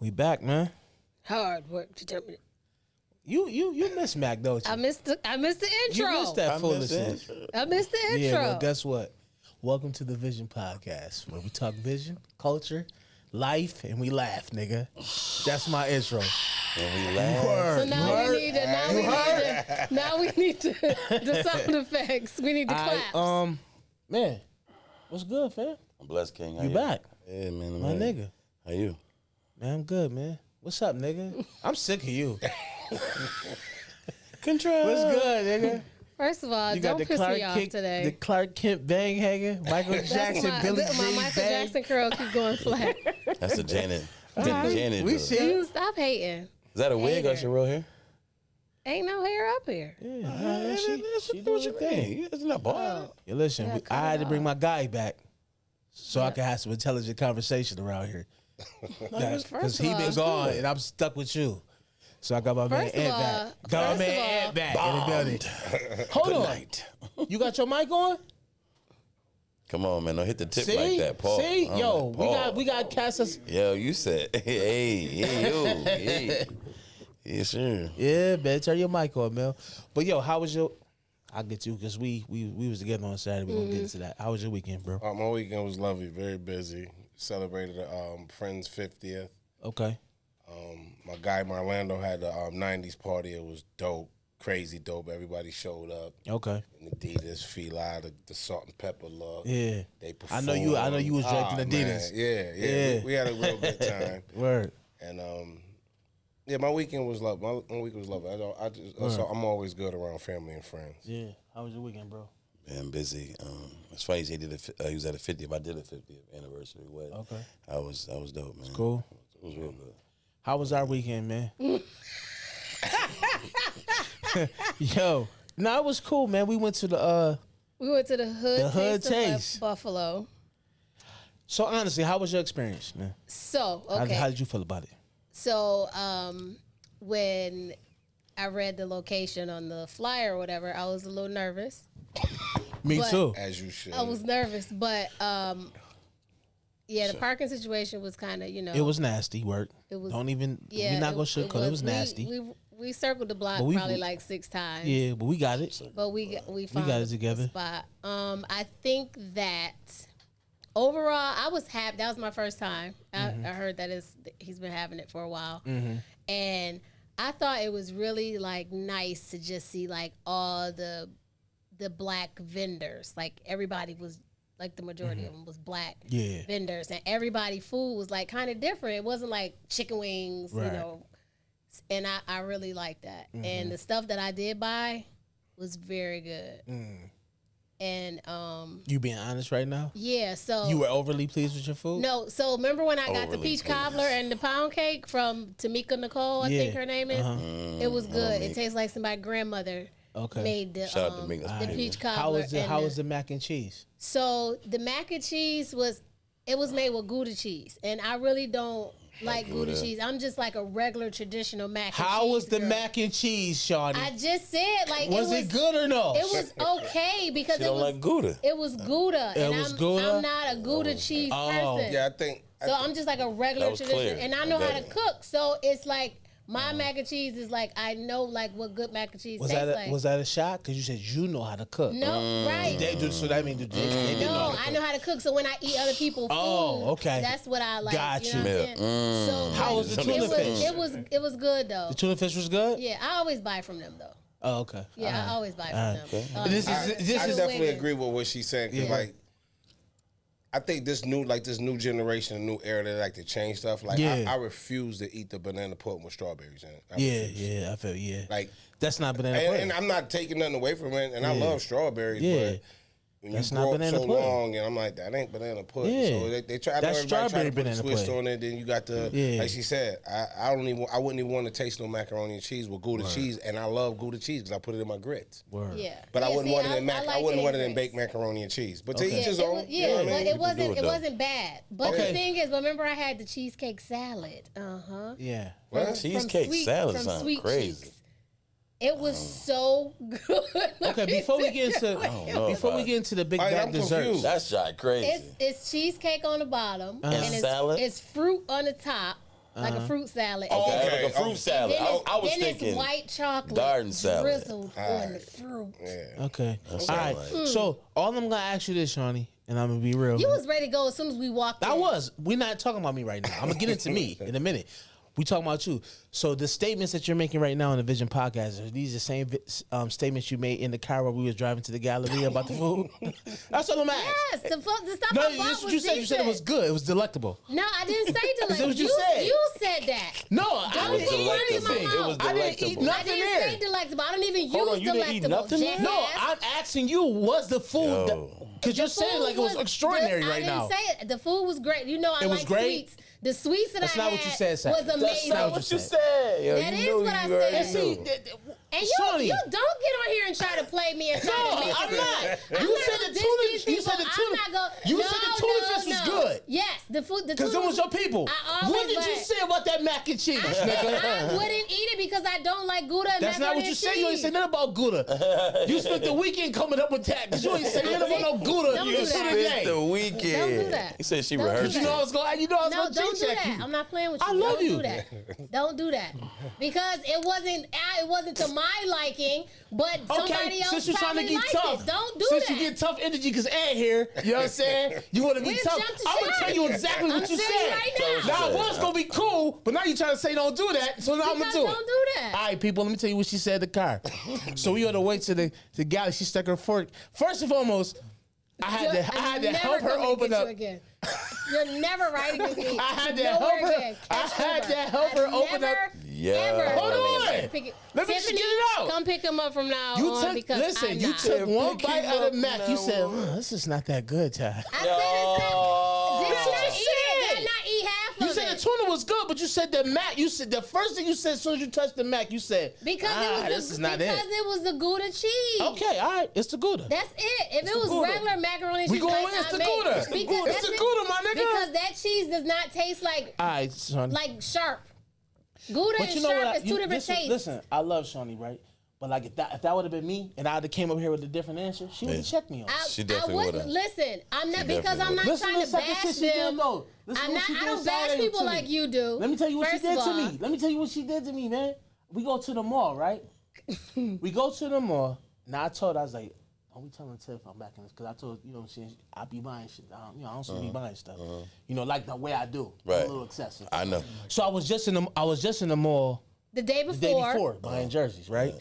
We back, man. Hard work determined. You miss Mac, don't you? I missed the intro. You missed that foolishness. I missed the intro. Yeah, well, guess what? Welcome to the Vision Podcast, where we talk vision, culture, life, and we laugh, nigga. That's my intro. And we laugh. So now we need the sound effects. We need the claps. Man, what's good, fam? I'm blessed, King. How You back? Yeah, man. My nigga. How you? Man, I'm good, man. What's up, nigga? I'm sick of you. Control. What's good, nigga? First of all, don't piss me off today. The Clark Kent bang hanger, Michael Jackson, Billie Jean my Michael bang. Jackson curl keep going flat. That's a Janet. Janet. We see. You stop hating. Is that a wig or Hater. your real hair? Ain't no hair up here. Yeah, she do doing her thing. It's not bald. Yeah, listen, Yeah, I had to bring my guy back so I could have some intelligent conversation around here. Because he been gone and I'm stuck with you. So I got my man Ant back. Got my man Ant back in the building. Hold on. You got your mic on? Come on, man. Don't hit the tip See? like that, Paul. See? Yo, we got cast us. Yo, you said, hey. Yes, sir. Yeah, man. Turn your mic on, Mel. But yo, how was your... I'll get you because we was together on Saturday. We're going to get into that. How was your weekend, bro? My weekend was lovely, very busy. Celebrated a friend's 50th. Okay. My guy Marlando had the 90s party. It was dope, crazy dope. Everybody showed up. Okay. And Adidas, Fila, the salt and pepper look. Yeah. They performed. I know you was dressed in Adidas. Man. Yeah. We had a real good time. Word. And yeah, my weekend was lovely. My week was lovely. So I'm always good around family and friends. Yeah. How was your weekend, bro? Man, busy. It's funny you say he was at a 50th. I did a 50th anniversary wedding. Okay. I was dope, man. Cool. It was real good. How was our weekend, man? Yo, no, it was cool, man. We went to the hood taste of Buffalo. So honestly, how was your experience, man? So okay, how did you feel about it? So when I read the location on the flyer or whatever, I was a little nervous. Me too. As you should. I was nervous, but yeah, the parking situation was kind of, it was nasty work. It was. Don't even. Yeah, we're not gonna sugarcoat. It was nasty. We circled the block probably like 6 times. Yeah, but we got it. But we got it together. The spot. I think that overall, I was happy. That was my first time. I heard that he's been having it for a while, and I thought it was really like nice to just see like all the black vendors. Like everybody was. Like the majority of them was black vendors, and everybody food was like kind of different. It wasn't like chicken wings, you know. And I really liked that. And the stuff that I did buy was very good. And you being honest right now? Yeah. So you were overly pleased with your food? No. So remember when I got the peach cobbler and the pound cake from Tamika Nicole? I think her name is. It was good. It tastes like somebody's grandmother. Made the peach cobbler. How was the mac and cheese? So the mac and cheese was made with Gouda cheese, and I really don't like Gouda cheese. I'm just like a regular traditional mac and cheese. How was the mac and cheese, Shawty? I just said like was it good or no? It was okay because it was like Gouda. It was Gouda, and I'm not a Gouda cheese person. Yeah, I think. I'm just like a regular traditional, and I know how to cook, so it's like. My mac and cheese is like I know like what good mac and cheese tastes like. Was that a shot? Because you said you know how to cook. No, right? They do, so that means I know how to cook. So when I eat other people's food, that's what I like. Got you. Know what I'm saying? So how was the tuna fish? It was good though. The tuna fish was good. Yeah, I always buy from them though. Oh, okay. Yeah, I always buy from them. I definitely agree with what she's saying. Cause like. I think this new generation, a new era, they like to change stuff. Like I refuse to eat the banana pudding with strawberries in it. I feel like that's not banana pudding. And I'm not taking nothing away from it. And I love strawberries, but when that's you not grow banana up so pudding. long, and I'm like, that ain't banana pudding. Yeah. So they try. I know that's everybody try to put a banana twist pudding. on it. Then you got the like she said. I wouldn't even want to taste no macaroni and cheese with Gouda cheese, and I love Gouda cheese because I put it in my grits. Word. Yeah, but I wouldn't want it in I wouldn't want it in baked macaroni and cheese. But to each his own. But it wasn't bad. But the thing is, remember I had the cheesecake salad. Yeah. Well, cheesecake salad sounds crazy. It was so good. Okay, before we get into the big bag desserts, that's just crazy. It's cheesecake on the bottom and it's salad. It's fruit on the top, like a fruit salad. Okay, like a fruit salad. I was thinking white chocolate garden salad drizzled on the fruit. Yeah. Okay. All right. So all I'm gonna ask you this, Shawnee, and I'm gonna be real. You was ready to go as soon as we walked in. I was. We're not talking about me right now. I'm gonna get into me in a minute. We talking about you. So the statements that you're making right now in the Vision Podcast, are these the same statements you made in the car while we was driving to the Galleria about the food? That's what I'm asking. Yes, the stuff No, I bought that's what was you said. You said it was good. It was delectable. No, I didn't say delectable. Is that what you said? You said that. No, I didn't eat anything. It was I didn't eat delectable. nothing I didn't there. say delectable. I don't even use Hold on, you delectable. didn't eat nothing there? No, I'm asking you, was the food... Because you're saying like it was extraordinary right now. I didn't say it. The food was great. You know I like sweets. The sweets that That's not what you said, was Seth. amazing. That's not what you said. Yo, That you is knew what I you already said. knew. And Shawnee. you don't get on here and try to play me and try to make I'm it. not. I'm You not said gonna the diss tuna. these You people. said the I'm tuna. not gonna- You said the tuna fish was good. Yes, the food. Because it was your people. What did you say about that mac and cheese, nigga? I wouldn't eat it because I don't like Gouda and That's not what you said. You ain't said nothing about Gouda. You spent the weekend coming up with that because you ain't said nothing about no Gouda. Don't do You that. spent The weekend. Don't do that. He said she Don't do rehearsed. that. You know I was going. You know I was No, going to don't do check that. you. I'm not playing with you. I love don't you. Do that. Don't do that. Because it wasn't to my liking, but somebody else since you're trying to probably get liked tough, it. Don't do since that. you get tough energy because Ant here, you know what I'm saying? You want to be We tough. jumped the I'm gonna shark. tell you exactly what I'm you telling said. you right now. Now I was gonna be cool, but now you're trying to say don't do that, so now I'm gonna Because do it. don't do that. All right, people, let me tell you what she said in the car. So we on the way to the galley. She stuck her fork. First and foremost, I had to help her open up. You're never riding with me. I had to Nowhere help her. again. I Catch had Uber. to help her I've open never, up. Yeah. Ever. Hold on. Let me just get it out. Come pick him up from now You on took, because listen, I'm you not. took one Pick bite him out of up Mac. You now. said, this is not that good, Ty. I said it's not. Did I not eat it? Did I not eat half of You it? said the tuna was good, but you said the Mac. You said the first thing you said as soon as you touched the Mac, you said, Because it was the Gouda cheese. Okay, all right, it's the Gouda. That's it. If it was Gouda. regular macaroni and We cheese, going like with it's I the Gouda. made, It's the because Gouda. that's It's the it. Gouda, my nigga. Because that cheese does not taste like All right, Shawnee. sharp. Gouda But and you know sharp what? is two different tastes. Listen, I love Shawnee, right? But like if that would have been me and I'd have came up here with a different answer, she would have checked me on. She definitely would've. Listen, I'm not She because I'm not definitely trying to bash them. I don't bash people like you do. Let me tell you what she First did of to all. me. Let me tell you what she did to me, man. We go to the mall, right? We go to the mall. Now I told her, I was like, don't be telling Tiff I'm back in this because I told you know what I'm saying. I be buying shit. I don't see me buying stuff. You know, like the way I do. Right. I'm a little excessive. I know. So I was just in the mall The day the day before, before buying jerseys, right?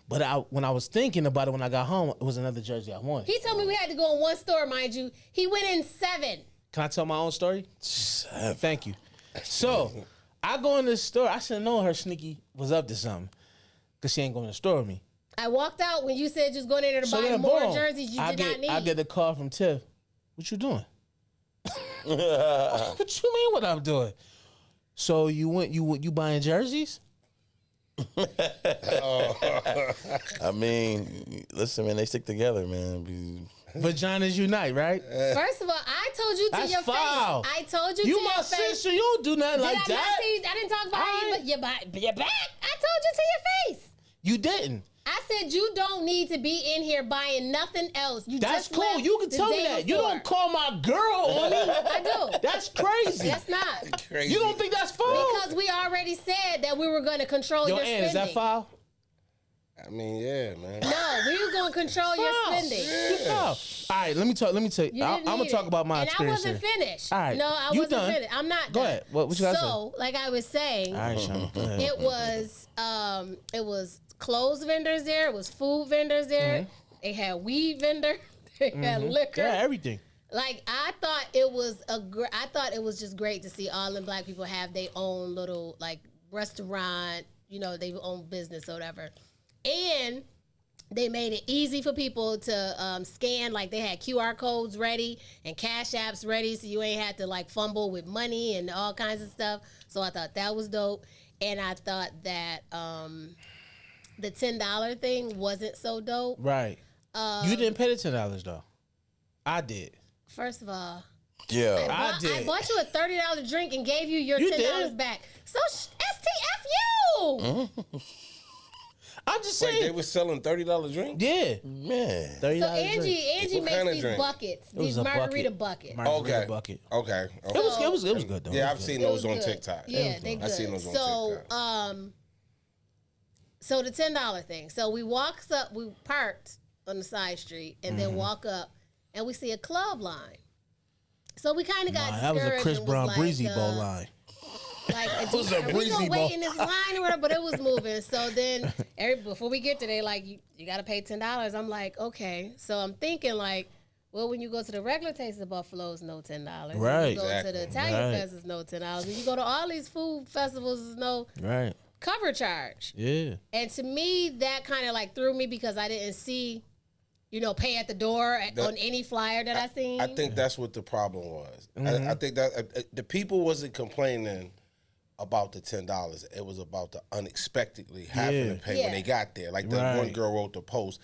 But when I was thinking about it when I got home, it was another jersey I wanted. he told me we had to go in one store, mind you. He went in 7. Can I tell my own story? Thank you. So I go in this store. I should have known her sneaky was up to something because she ain't going to the store with me. I walked out when you said just going in there to buy then more boom, jerseys you did not need. I get a call from Tiff. What you doing? What you mean what I'm doing? So you buying jerseys? I mean, listen, man, they stick together, man. Vaginas unite, right? First of all, I told you to That's your foul. face. I told you You to your my face. sister. You don't do nothing like Did I that. not see? I didn't talk about you, but your back. I told you to your face. You didn't. I said you don't need to be in here buying nothing else. You That's just cool. left You can the tell me day that. You before. don't call my girl on me. I do. That's crazy. That's not. Crazy. You don't think that's foul? Because we already said that we were going to control your Aunt, spending. is that foul? I mean, yeah, man. No, we were going to control your spending. Foul. All right, let me tell you. I'm gonna talk about my experience And I wasn't here. finished. All right. No, I You wasn't done. finished. I'm not Go done. ahead. What you gotta So, like I was saying, All right, Shawnee. Go ahead. it was clothes vendors there. It was food vendors there. They had weed vendor. They had liquor. Yeah, everything. Like I thought it was just great to see all the black people have their own little like restaurant, you know, their own business or whatever. And they made it easy for people to scan. Like they had QR codes ready and cash apps ready, so you ain't had to like fumble with money and all kinds of stuff. So I thought that was dope. And I thought that the $10 thing wasn't so dope. Right. You didn't pay the $10 though. I did. First of all, Yeah. I did. I bought you a $30 drink and gave you your You $10 did. back. So STFU. I'm just Wait, saying. they were selling $30 drinks? Yeah. Man. $30 So Angie What kind makes of these drink? buckets, It was these a margarita bucket. buckets. Margarita Okay. bucket. Okay. It was good though. Yeah, It I've was seen good. those on good. TikTok. Yeah, they good. I've seen those on TikTok. So the $10 thing. So we parked on the side street and then walk up and we see a club line. So we kind of got That was a discouraged Chris and Brown like, Breezy Bowl line. Like, was a we breezy gonna ball. wait in this line or whatever, but it was moving. So then, before we get there, they like, you got to pay $10. I'm like, okay. So I'm thinking like, well, when you go to the regular Taste of Buffalo's, no $10. Right. When you go Exactly. to the Italian Right. Fest, it's no $10. When you go to all these food festivals, it's no Right. cover charge. Yeah. And to me, that kind of like threw me because I didn't see, pay at the door on any flyer that I seen. I think that's what the problem was. I think that the people wasn't complaining about the $10. It was about the unexpectedly having to pay when they got there. Like the one girl wrote the post.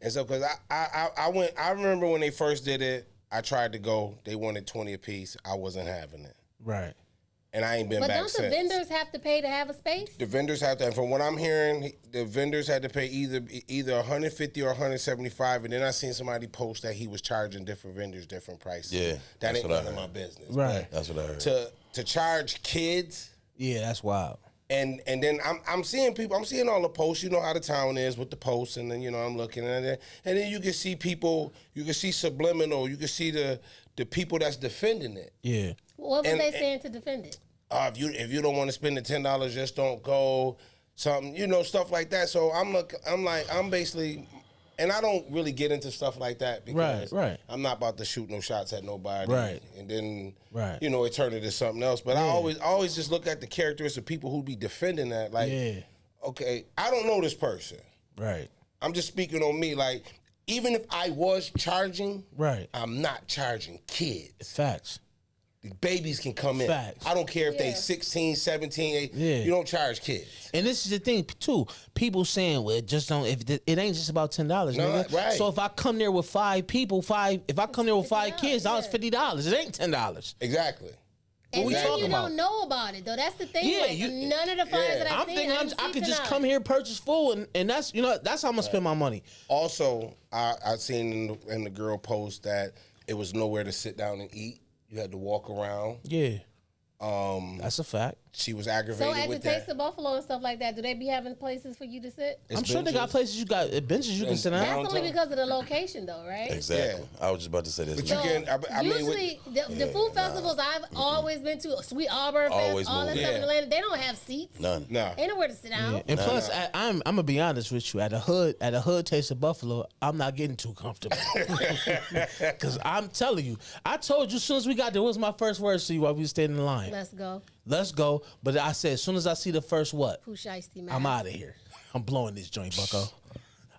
And so, because I remember when they first did it, I tried to go. They wanted 20 apiece. I wasn't having it. Right. And I ain't been but back don't the since. vendors have to pay to have a space? The vendors have to, and from what I'm hearing, the vendors had to pay either $150 or $175. And then I seen somebody post that he was charging different vendors different prices. Yeah, that ain't what I none of heard. my business. Right. That's what I heard. To charge kids, Yeah, that's wild. and then I'm seeing people. I'm seeing all the posts. You know how the town is with the posts, and then I'm looking at it, and then you can see people. You can see subliminal. You can see the people that's defending it. Yeah. What was they saying to defend it? If you don't want to spend the $10, just don't go. Something, stuff like that. So I'm basically, and I don't really get into stuff like that because Right. I'm not about to shoot no shots at nobody. Right. And then Right. it turned into something else. But I always just look at the characteristics of people who be defending that. Like, okay, I don't know this person. Right. I'm just speaking on me. Like, even if I was charging, Right. I'm not charging kids. Facts. Babies can come in. Facts. I don't care if they 16, 17. Yeah. You don't charge kids. And this is the thing too. People saying, "Well, it just don't. If it ain't just about $10, No, nigga." right. So if I come there with five people, if I come there with five kids, that was $50. It ain't $10. Exactly. And we then talking you about? don't know about it though. That's the thing. Yeah, like, none of the flyers that I've I'm seen, thinking I could just come here, purchase food, and that's that's how I'm gonna spend my money. Also, I seen in the girl post that it was nowhere to sit down and eat. You had to walk around. Yeah. That's a fact. She was So aggravated at the with Taste that. of Buffalo and stuff like that, do they be having places for you to sit? It's I'm sure they got benches. places benches you can And sit That's down. down- only because of the location though, right? Exactly. I was just about to say this. But you now. can. I mean, Usually, the food festivals I've always been to, Sweet Auburn Fest, Always all that moving. stuff in Yeah. Atlanta, they don't have seats. None. no. Ain't nowhere to sit down. And plus, I'm gonna be honest with you. At a hood Taste of Buffalo, I'm not getting too comfortable. Cause I'm telling you, I told you as soon as we got there, what was my first words to you while we were standing in line? Let's go. But I said, as soon as I see the first what, Pooh Shiesty, man. I'm out of here. I'm blowing this joint, bucko.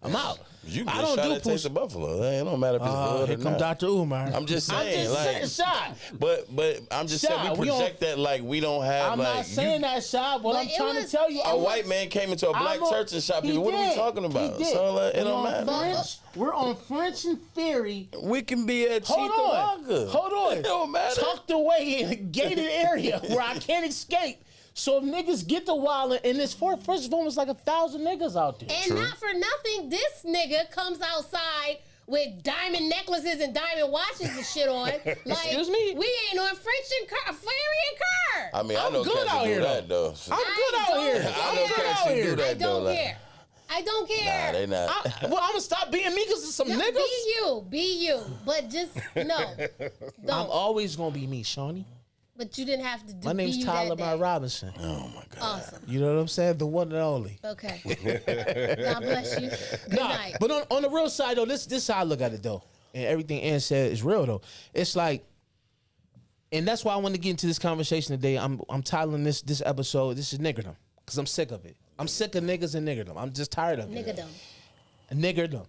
I'm out. You I can don't shot do at Taste of Buffalo. It don't matter if it's hood Here or come not. Dr. Umar. I'm just saying, saying, shot. But I'm just saying Shot, we we project that like we don't have I'm like not saying that, shot. What But I'm it trying to was- tell you, a white man came into a black church and shot people. What are we talking about? So it don't matter. We're on French and Ferry. We can be at Hold on. It don't matter. Tucked away in a gated area where I can't escape. So if niggas get the wallet, and this first of all was like 1,000 niggas out there. And not for nothing, this nigga comes outside with diamond necklaces and diamond watches and shit on. Like, Excuse me? We ain't on French and Ferry and Car. I mean, I I'm know good cats out who do here, that though. I'm good out here. I know cats who do I that though. don't Like, care. I don't care. nah, they not. I'm gonna stop being me because of some No, niggas. Be you. But just, no. I'm Don't. always gonna be me, Shawnee. But you didn't have to do My name's be you Tyler that By day. Robinson. Oh my god. Awesome. You know what I'm saying? The one and only. Okay. God bless you. Good night. But on the real side though, this is how I look at it though, and everything Ant said is real though. It's like, and that's why I want to get into this conversation today. I'm titling this episode. This is niggerdom because I'm sick of it. I'm sick of niggas and niggerdom. I'm just tired of it. Nigga Niggerdom.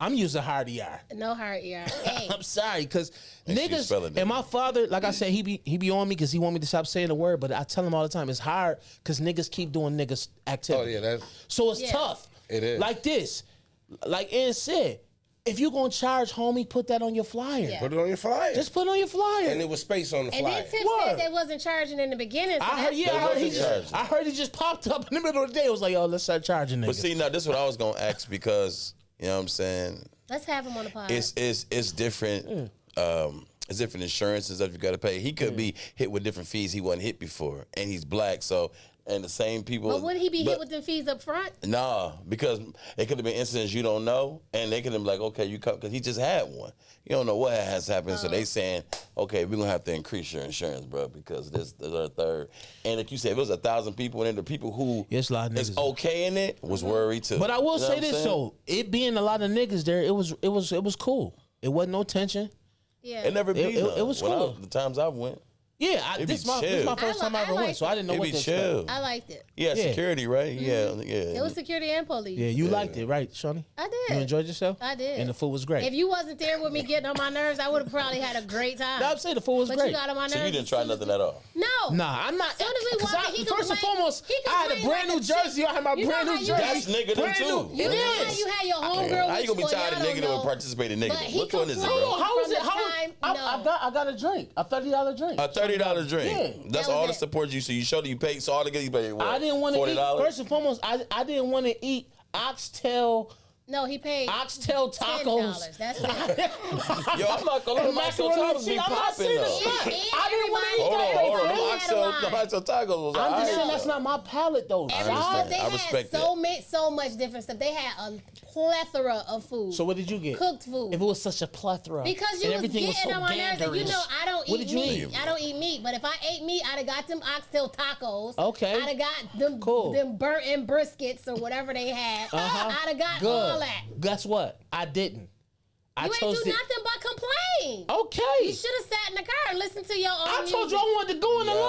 I'm using hard ER. No hard ear. Hey. I'm sorry, because Make sure you spell niggas, it, and my father, like I said, he be on me because he want me to stop saying the word, but I tell him all the time, it's hard because niggas keep doing niggas activity. Oh yeah, that's So it's Yeah. tough. It is. Like this. Like Ant said, If you're gonna charge, homie, put that on your flyer. Yeah. Put it on your flyer. Just put it on your flyer. And there was space on the And flyer. then Tip said they wasn't charging in the beginning. So I heard he just popped up in the middle of the day. It was like, yo, let's start charging niggas. But see, now this is what I was gonna ask because you know what I'm saying. Let's have him on the pod. It's different. It's different insurance and stuff you got to pay. He could be hit with different fees he wasn't hit before, and he's black, so. And the same people. But would he be hit with them fees up front? Nah, because it could have been incidents you don't know, and they could have been like, okay, you come, because he just had one. You don't know what has happened, so they saying, okay, we're going to have to increase your insurance, bro, because this, the third. And like you said, if it was 1,000 people, and then the people who a lot of is niggas. okay in it was worried too. But I will You know say what I'm this saying? though, it being a lot of niggas there, it was cool. It wasn't no tension. Yeah. It never be it was cool. The times I went. Yeah, this is my first time I ever went, so I didn't know It what be to chill. expect. I liked it. Yeah, Yeah. security, right? Yeah. It was security and police. Yeah, you liked it, right, Shawnee? I did. You enjoyed yourself? I did. And the food was great. If you wasn't there with me getting on my nerves, I would have probably had a great time. No, I'm saying the food was but great. you got on my nerves. So you didn't try nothing at all? No. Nah, I'm not. As soon as we 'cause walked in, he first and complained- foremost, he I had a complained brand like new a chick. jersey. I had my You know brand how new you jersey. had- That's nigga them Brand too. new. You It know how is. you had your homegirl How you gonna be with you, tired of and y'all nigga don't that would know. participate in But nigga? he Which one is it, complained bro? How was from it? the time- I got a drink, a $30 drink. A $30 drink. Yeah. That's That was all the it. support you. So you showed you paid. So all the you paid what? I didn't want to eat. $40. First and foremost, I didn't want to eat oxtail No, he paid tacos. $10. That's it. Yo, I'm not gonna let my Macaroni and tacos be cheese. I'm not popping saying though. it's not. Yeah, I didn't want to eat Hold that. on. They Them had a oxtail tacos was I'm just saying alright. that's not my palate though. I Every- understand. They I had respect so much different stuff. They had a plethora of food. So what did you get? Cooked food. If it was such a plethora. Because you and was everything was getting so on my nerves, and you ganderish. know I don't What eat did you meat. eat? I don't eat meat, but if I ate meat, I'd have got them oxtail tacos. Okay. I'd have got them Cool. them burnt and briskets or whatever they had. Uh-huh. I'd have got Good. all that. Guess what? I didn't. I You chose ain't do it. nothing but complain. Okay. You should have sat in the car and listened to your own I music. told you I wanted to go in the Yo.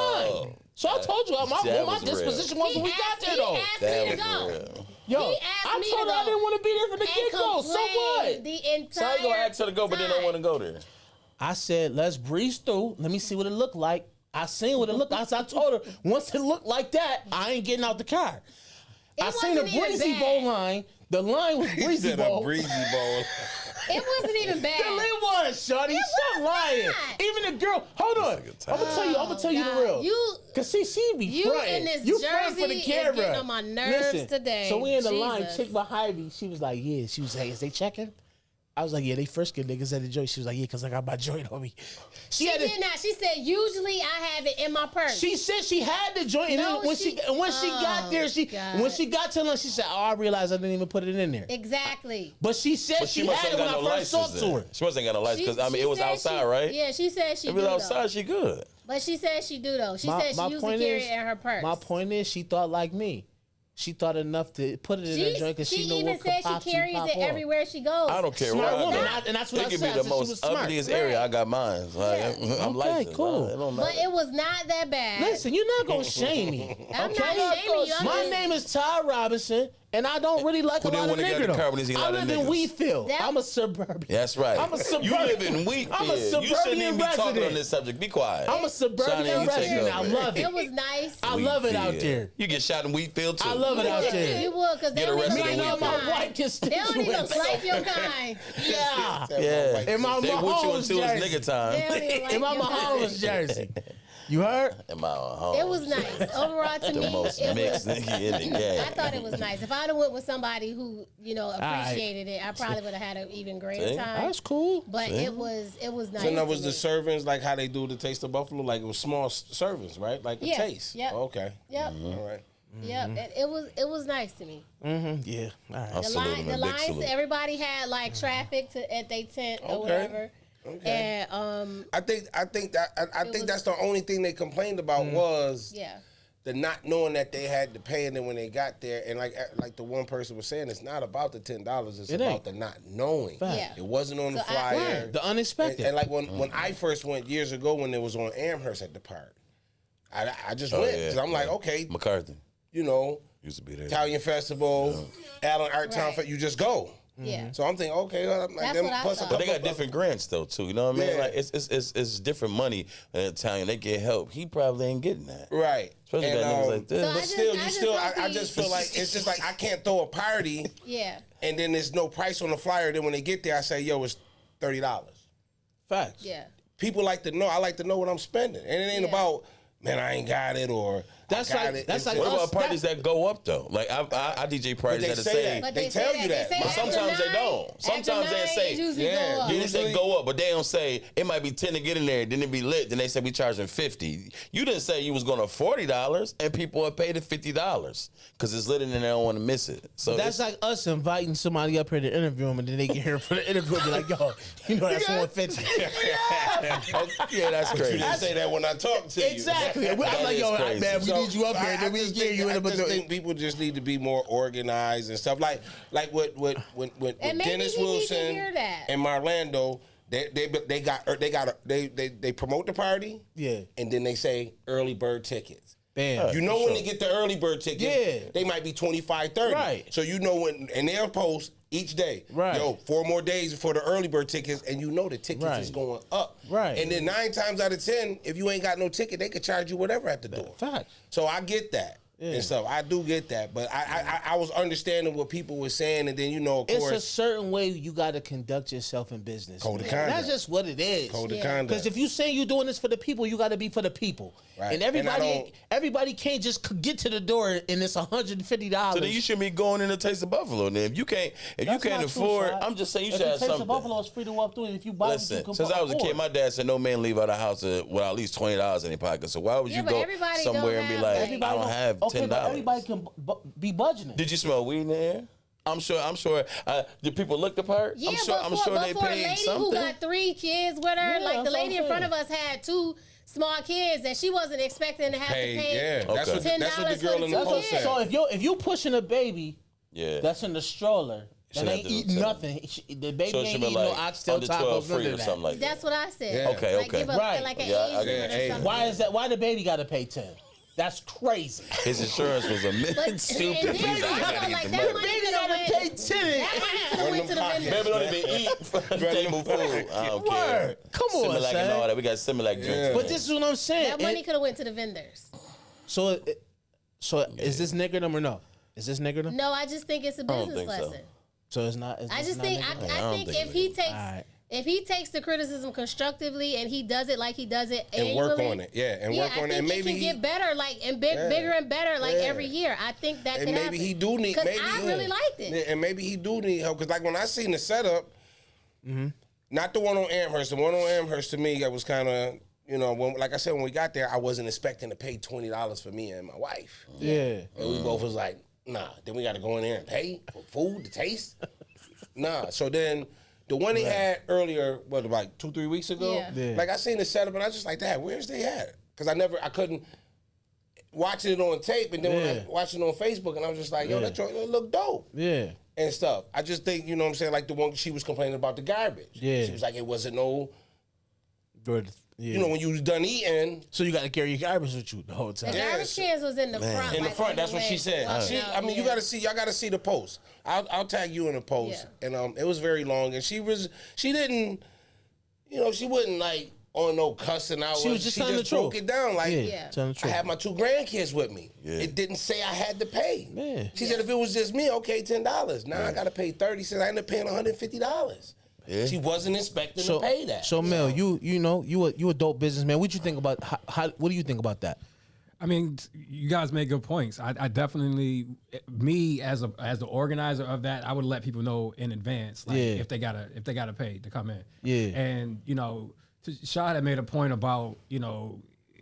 line. So I told you my That my was real. disposition was when we got there though. He asked That me to was go. real. Yo, He asked I me to told her I go. didn't want to be there from the And get go. So what? complained the entire So how you gonna ask her to go, but then don't want to go there? I said, let's breeze through. Let me see what it looked like. I seen what it looked like. I told her, once it looked like that, I ain't getting out the car. It I seen a wasn't even breezy bad. bowl line. The line was He breezy said bowl. a breezy bowl. It wasn't even bad. It was, shorty. Stop lying. not. Even the girl. Hold on. I'm gonna tell you the God. real. You- Cause see, she be you fronting. in this You front for the jersey is camera. getting on my nerves Listen, today. So we in the line. Jesus. Chick behind me. She was like, yeah. She was like, is they checking? I was like, yeah, they frisking niggas at the joint. She was like, yeah, cause I got my joint on me. She had did not. She said, usually I have it in my purse. She said she had the joint, and No, then when she- she got there, God. when she got to lunch, she said, "Oh, I realized I didn't even put it in there." Exactly. But she said But she must had ain't it when got I no first talked license to her. then. She wasn't got no license because I mean She it was said outside, she- right? Yeah, she said she If it was do, outside, though. she good. But she said she do, though. She said she used to carry it in her purse. My point is, she thought like me. She thought enough to put it in her joint because she knew even what could said pop she carries pop it off. everywhere she goes. I don't care Smart where I woman, go. and that's what It I could said. be I the said she was most smart. ugliest area. I got mine. Like, Yeah. I'm Okay, licensed. cool. It don't But matter. it was not that bad. Listen, you're not gonna shame me. I'm okay? not shaming you. I'm My just- name is Ty Robinson, and I don't really like Who a didn't lot of wanna get in the niggas. car when he see a I lot of live in niggas? Wheatfield. That- I'm a suburban. That's right. I'm a You suburban. live in Wheatfield. I'm a You shouldn't suburban even be talking on resident. this subject. Be quiet. I'm a suburban Shawnee, you take resident. I over. love It it. was nice. I love it out Wheatfield. there. You get shot in Wheatfield too. I love it out You there. would, because they Get don't even arrested like in your Wheatfield. kind. White They don't even constituents. like your kind. Yeah. Yeah. In my They with you Mahomes until it's jersey. nigga time. They don't even like In my your Mahomes kind. jersey. You heard? In my home. It was nice. Overall, to The me, most it mixed was. nigga in the game. I thought it was nice. If I'd have went with somebody who, right. appreciated it, I probably would have had an even greater See? time. That's cool. But it was nice. So that to was the me. servings like how they do the Taste of Buffalo, like it was small servings, right? Like the Yeah, taste. yep. Okay. Yep. All right. Yep. It was nice to me. Yeah. All right. I The salute him line, and the big lines, salute. everybody had like traffic at their tent or Okay. whatever. Okay. And I think that's the only thing they complained about was yeah. the not knowing that they had to pay, and then when they got there, and like the one person was saying, it's not about the $10, it's It about ain't. the not knowing. Fact. Yeah. It wasn't on the So flyer. The unexpected. And like when I first went years ago when it was on Amherst at the park, I just went because I'm like, okay, McCarthy you know, used to be there. Italian Festival, Allen Art Town, Right. you just go. Yeah. So I'm thinking, okay, like That's them what I plus thought. But they got different grants though too. You know what I mean? Yeah. Like it's different money in Italian. They get help. He probably ain't getting that. Right. Especially got niggas like this. So But I just feel like it's just like I can't throw a party. Yeah. And then there's no price on the flyer. Then when they get there, I say, yo, it's $30. Facts. Yeah. People like to know. I like to know what I'm spending, and it ain't about, man, I ain't got it, or That's I got like- it. that's It's like just- What about parties that go up though? Like I DJ parties they that say say. that. But They say tell you that. They say But after sometimes they 9, don't. Sometimes after they 9, say- it usually Yeah. go up. Usually they Usually- go up, but they don't say it might be 10 to get in there, then it be lit. Then they say we charging $50. You didn't say you was going to $40, and people are paid $50 because it's lit and they don't want to miss it. So That's like us inviting somebody up here to interview them, and then they get here for the interview and be like, yo, you know that's 150. yeah, that's You crazy. didn't say that when I talked to you. Exactly. I'm That like, is yo, crazy. man, we So, need you up here, and then we get you in. I just think people just need to be more organized and stuff. Like with And maybe Dennis he needs to Wilson hear that. and Marlando, they promote the party, Yeah. and then they say early bird tickets. Bam. You know for when sure. they get the early bird tickets, Yeah. they might be 25, 30. Right. So you know when, and they'll post each day, Right. yo, 4 more days for the early bird tickets, and you know the tickets Right. is going up. Right. And then 9 times out of 10, if you ain't got no ticket, they could charge you whatever at the door. Facts. So I get that. And stuff. I do get that, but I was understanding what people were saying, and then of It's course, a certain way you got to conduct yourself in business. Code of man. conduct. That's just what it is. code of Yeah. conduct. Because if you say you're doing this for the people, you got to be for the people. Right. And And I everybody, don't- everybody can't just get to the door and it's $150. So then you should be going in the Taste of Buffalo. Then if you can't afford, I'm just saying you should have something. Buffalo is free to walk through, and if you buy Listen, it, you can since I was a kid, afford. my dad said no man leave out of the house with at least $20 in their pocket. So why would Yeah, you but go everybody somewhere don't and be have, like, like- Everybody I don't have okay, but $10? everybody can be budgeting. Did you smell weed in the air? I'm sure. Did people look the part? Yeah, I'm sure but they for a paid lady something. who got 3 kids with her, Yeah, like the that's what lady I'm in front saying. of us had 2 small kids, and she wasn't expecting to have to pay. yeah, Okay. that's what the $10 girl in the for post kids. said. So if you pushing a baby Yeah. that's in the stroller that Should have ain't to eating tell nothing, the baby so it ain't should be eating no like oxtail under 12 tacos, free none or of that. something like that. That's what I said. Yeah. Okay, Like, okay. give a, Right. like an Yeah, I age get limit it. or Hey, something. Why is that? Why the baby got to pay 10? That's crazy. His insurance was a But million stupid. and then Please, I also, gotta like, get the that money. money Baby could got have to pay went. 10. That money could have went to the Baby vendors. don't even eat table food. I don't care. Word. Come on, Similac and son. all that. We got Similac drinks. Yeah. But this is what I'm saying. That money could have went to the vendors. So is this niggerdom or no? Is this niggerdom? No, I just think it's a don't business think so. lesson. So it's not. I just think I I don't think think if it he is. takes Alright. if he takes the criticism constructively and he does it like he does it And work annually, on it, yeah, and yeah, work on it, I and think maybe he can get better, like and bigger and better, like Yeah. every year. I think that and can maybe happen. he do need. Because Maybe I really liked it. Yeah, and maybe he do need help. Because like when I seen the setup, not the one on Amherst, the one on Amherst to me that was kind of. When, like I said, when we got there, I wasn't expecting to pay $20 for me and my wife. Yeah. And we both was like, nah. Then we got to go in there and pay for food, the taste. Nah. So then the one he had earlier, like 2-3 weeks ago? Yeah. Yeah. Like I seen the setup and I was just like, Dad, where's they at? Because I couldn't watching it on tape and then when I watched it on Facebook and I was just like, yo, that joint look dope. Yeah. And stuff. I just think, you know what I'm saying, like the one she was complaining about the garbage. Yeah. She was like, it wasn't no, Good. Yeah. you know, when you was done eating. So you got to carry your garbage with you the whole The time. Yeah. garbage cans was in the front. In the like, front, on that's the what she way. said. Walking out, I mean, yeah. y'all gotta see the post. I'll tag you in the post. Yeah. And it was very long, and she didn't, she wasn't like on no cussing out. She was just telling the broke truth. it down like. Yeah. Telling the I truth. had my 2 grandkids with me. Yeah. It didn't say I had to pay. Yeah. She said if it was just me, okay, $10. Now I gotta pay $30. She said I ended up paying $150. Yeah. She wasn't expecting to pay that. So Mel, you a dope businessman. What you think about what do you think about that? I mean, you guys make good points. I definitely, me as the organizer of that, I would let people know in advance, like Yeah. if they gotta pay to come in. Yeah. And Shad had made a point about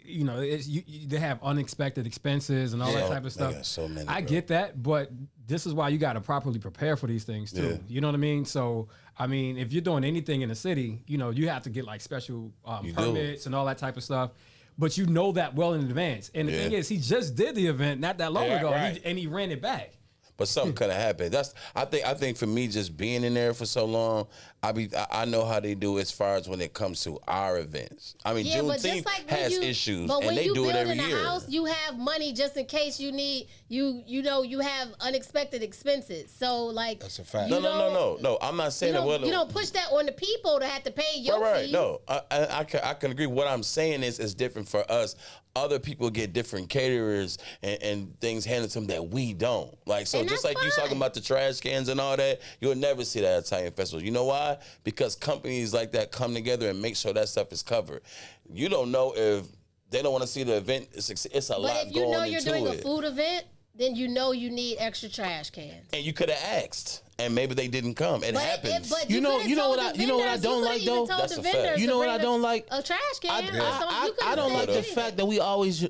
they have unexpected expenses and all that type of They stuff. got so many, I bro. get that, but this is why you got to properly prepare for these things too. Yeah. You know what I mean? So I mean, if you're doing anything in the city, you have to get like special You do. permits and all that type of stuff. But you know that well in advance. And the Yeah. thing is, he just did the event not that long Yeah, ago, right. and he ran it back. but something could have happened. I think for me, just being in there for so long, I know how they do as far as when it comes to our events. I mean, Juneteenth has issues, and they do it every year. But when you build in a house, you have money just in case you need you have unexpected expenses. So like that's a fact. No. I'm not saying that. You don't push that on the people to have to pay your fees. No, I can agree. What I'm saying is different for us. Other people get different caterers and things handed to them that we don't. Like, so just like you talking about the trash cans and all that, you'll never see that at Italian festivals. You know why? Because companies like that come together and make sure that stuff is covered. You don't know if they don't want to see the event. It's a lot going into it. But if you know you're doing a food event, then you know you need extra trash cans. And you could have asked, and maybe they didn't come. It happens. But you know what I don't like though. That's a fact. You know what I don't like? A trash can. I don't like the fact that we always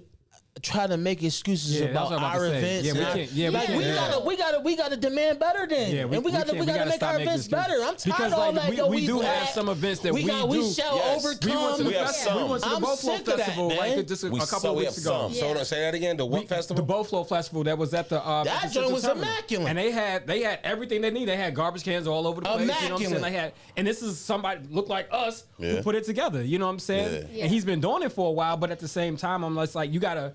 try to make excuses about our events. We gotta demand better then. We gotta make our events better. I'm tired of all that. We do have some events that we shall overcome. We went to the Buffalo Festival just a couple of weeks ago. So say that again. The what festival? The Buffalo Festival that was at the that joint was immaculate. And they had everything they need. They had garbage cans all over the place. Immaculate. You know what I'm saying? And this is somebody looked like us who put it together. You know what I'm saying? Yeah. And he's been doing it for a while, but at the same time, I'm just like, you gotta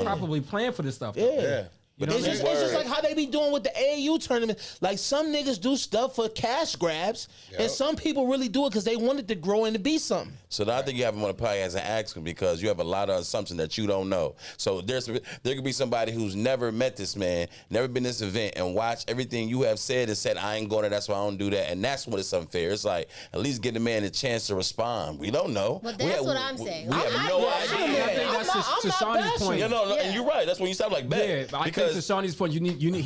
properly plan for this stuff. Yeah. You know it's just like how they be doing with the AAU tournament. Like some niggas do stuff for cash grabs, and some people really do it because they want it to grow and to be something. So I think you have them on the podcast and ask them because you have a lot of assumptions that you don't know. So there could be somebody who's never met this man, never been to this event, and watch everything you have said and said, I ain't going to, that's why I don't do that. And that's when it's unfair. It's like, at least give the man a chance to respond. We don't know. But that's what I'm saying. We have no idea. I think that's to Shawnee's point. And you're right. That's when you sound like bad. Yeah, I think to Shawnee's point, he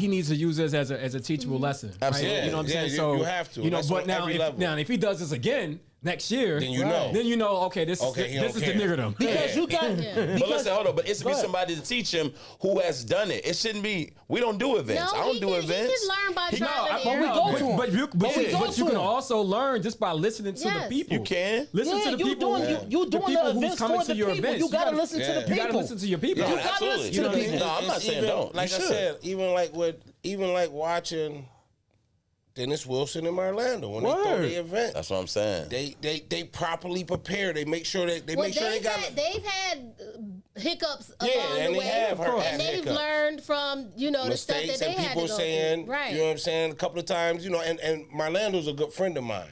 needs to use this as a teachable lesson. Absolutely. Right? You know what I'm saying? You have to. You know, but now if he does this again next year, then you know. Okay, this is the niggerdom. Because you got. But listen, hold on. But it's to be somebody to teach him who has done it. It shouldn't be. We don't do events. I don't do events. He can learn by trial and error. But you can also learn just by listening to the people. You can listen to the people. You doing the events for the people. You gotta listen to the people. You gotta listen to your people. You gotta listen to the people. No, I'm not saying don't. Like I said, even like watching Dennis Wilson and Orlando when they throw the event. That's what I'm saying. They properly prepare. They make sure they make sure they got. They've had hiccups along and the way, and they've learned from the mistakes stuff that they and had people to go saying, through. Right. You know what I'm saying? A couple of times, and Marlando's a good friend of mine,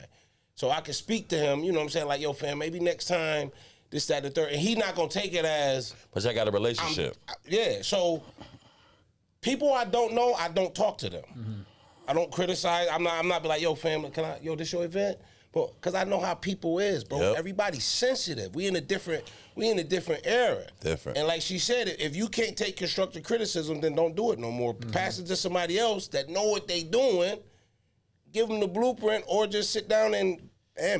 so I can speak to him. You know what I'm saying? Like, yo, fam, maybe next time. This, that, the third, and he's not gonna take it as. But I got a relationship. So people I don't know, I don't talk to them. Mm-hmm. I don't criticize. I'm not be like, yo, family, this your event? But because I know how people is, bro. Yep. Everybody's sensitive. We in a different era. Different. And like she said, if you can't take constructive criticism, then don't do it no more. Mm-hmm. Pass it to somebody else that know what they doing. Give them the blueprint, or just sit down and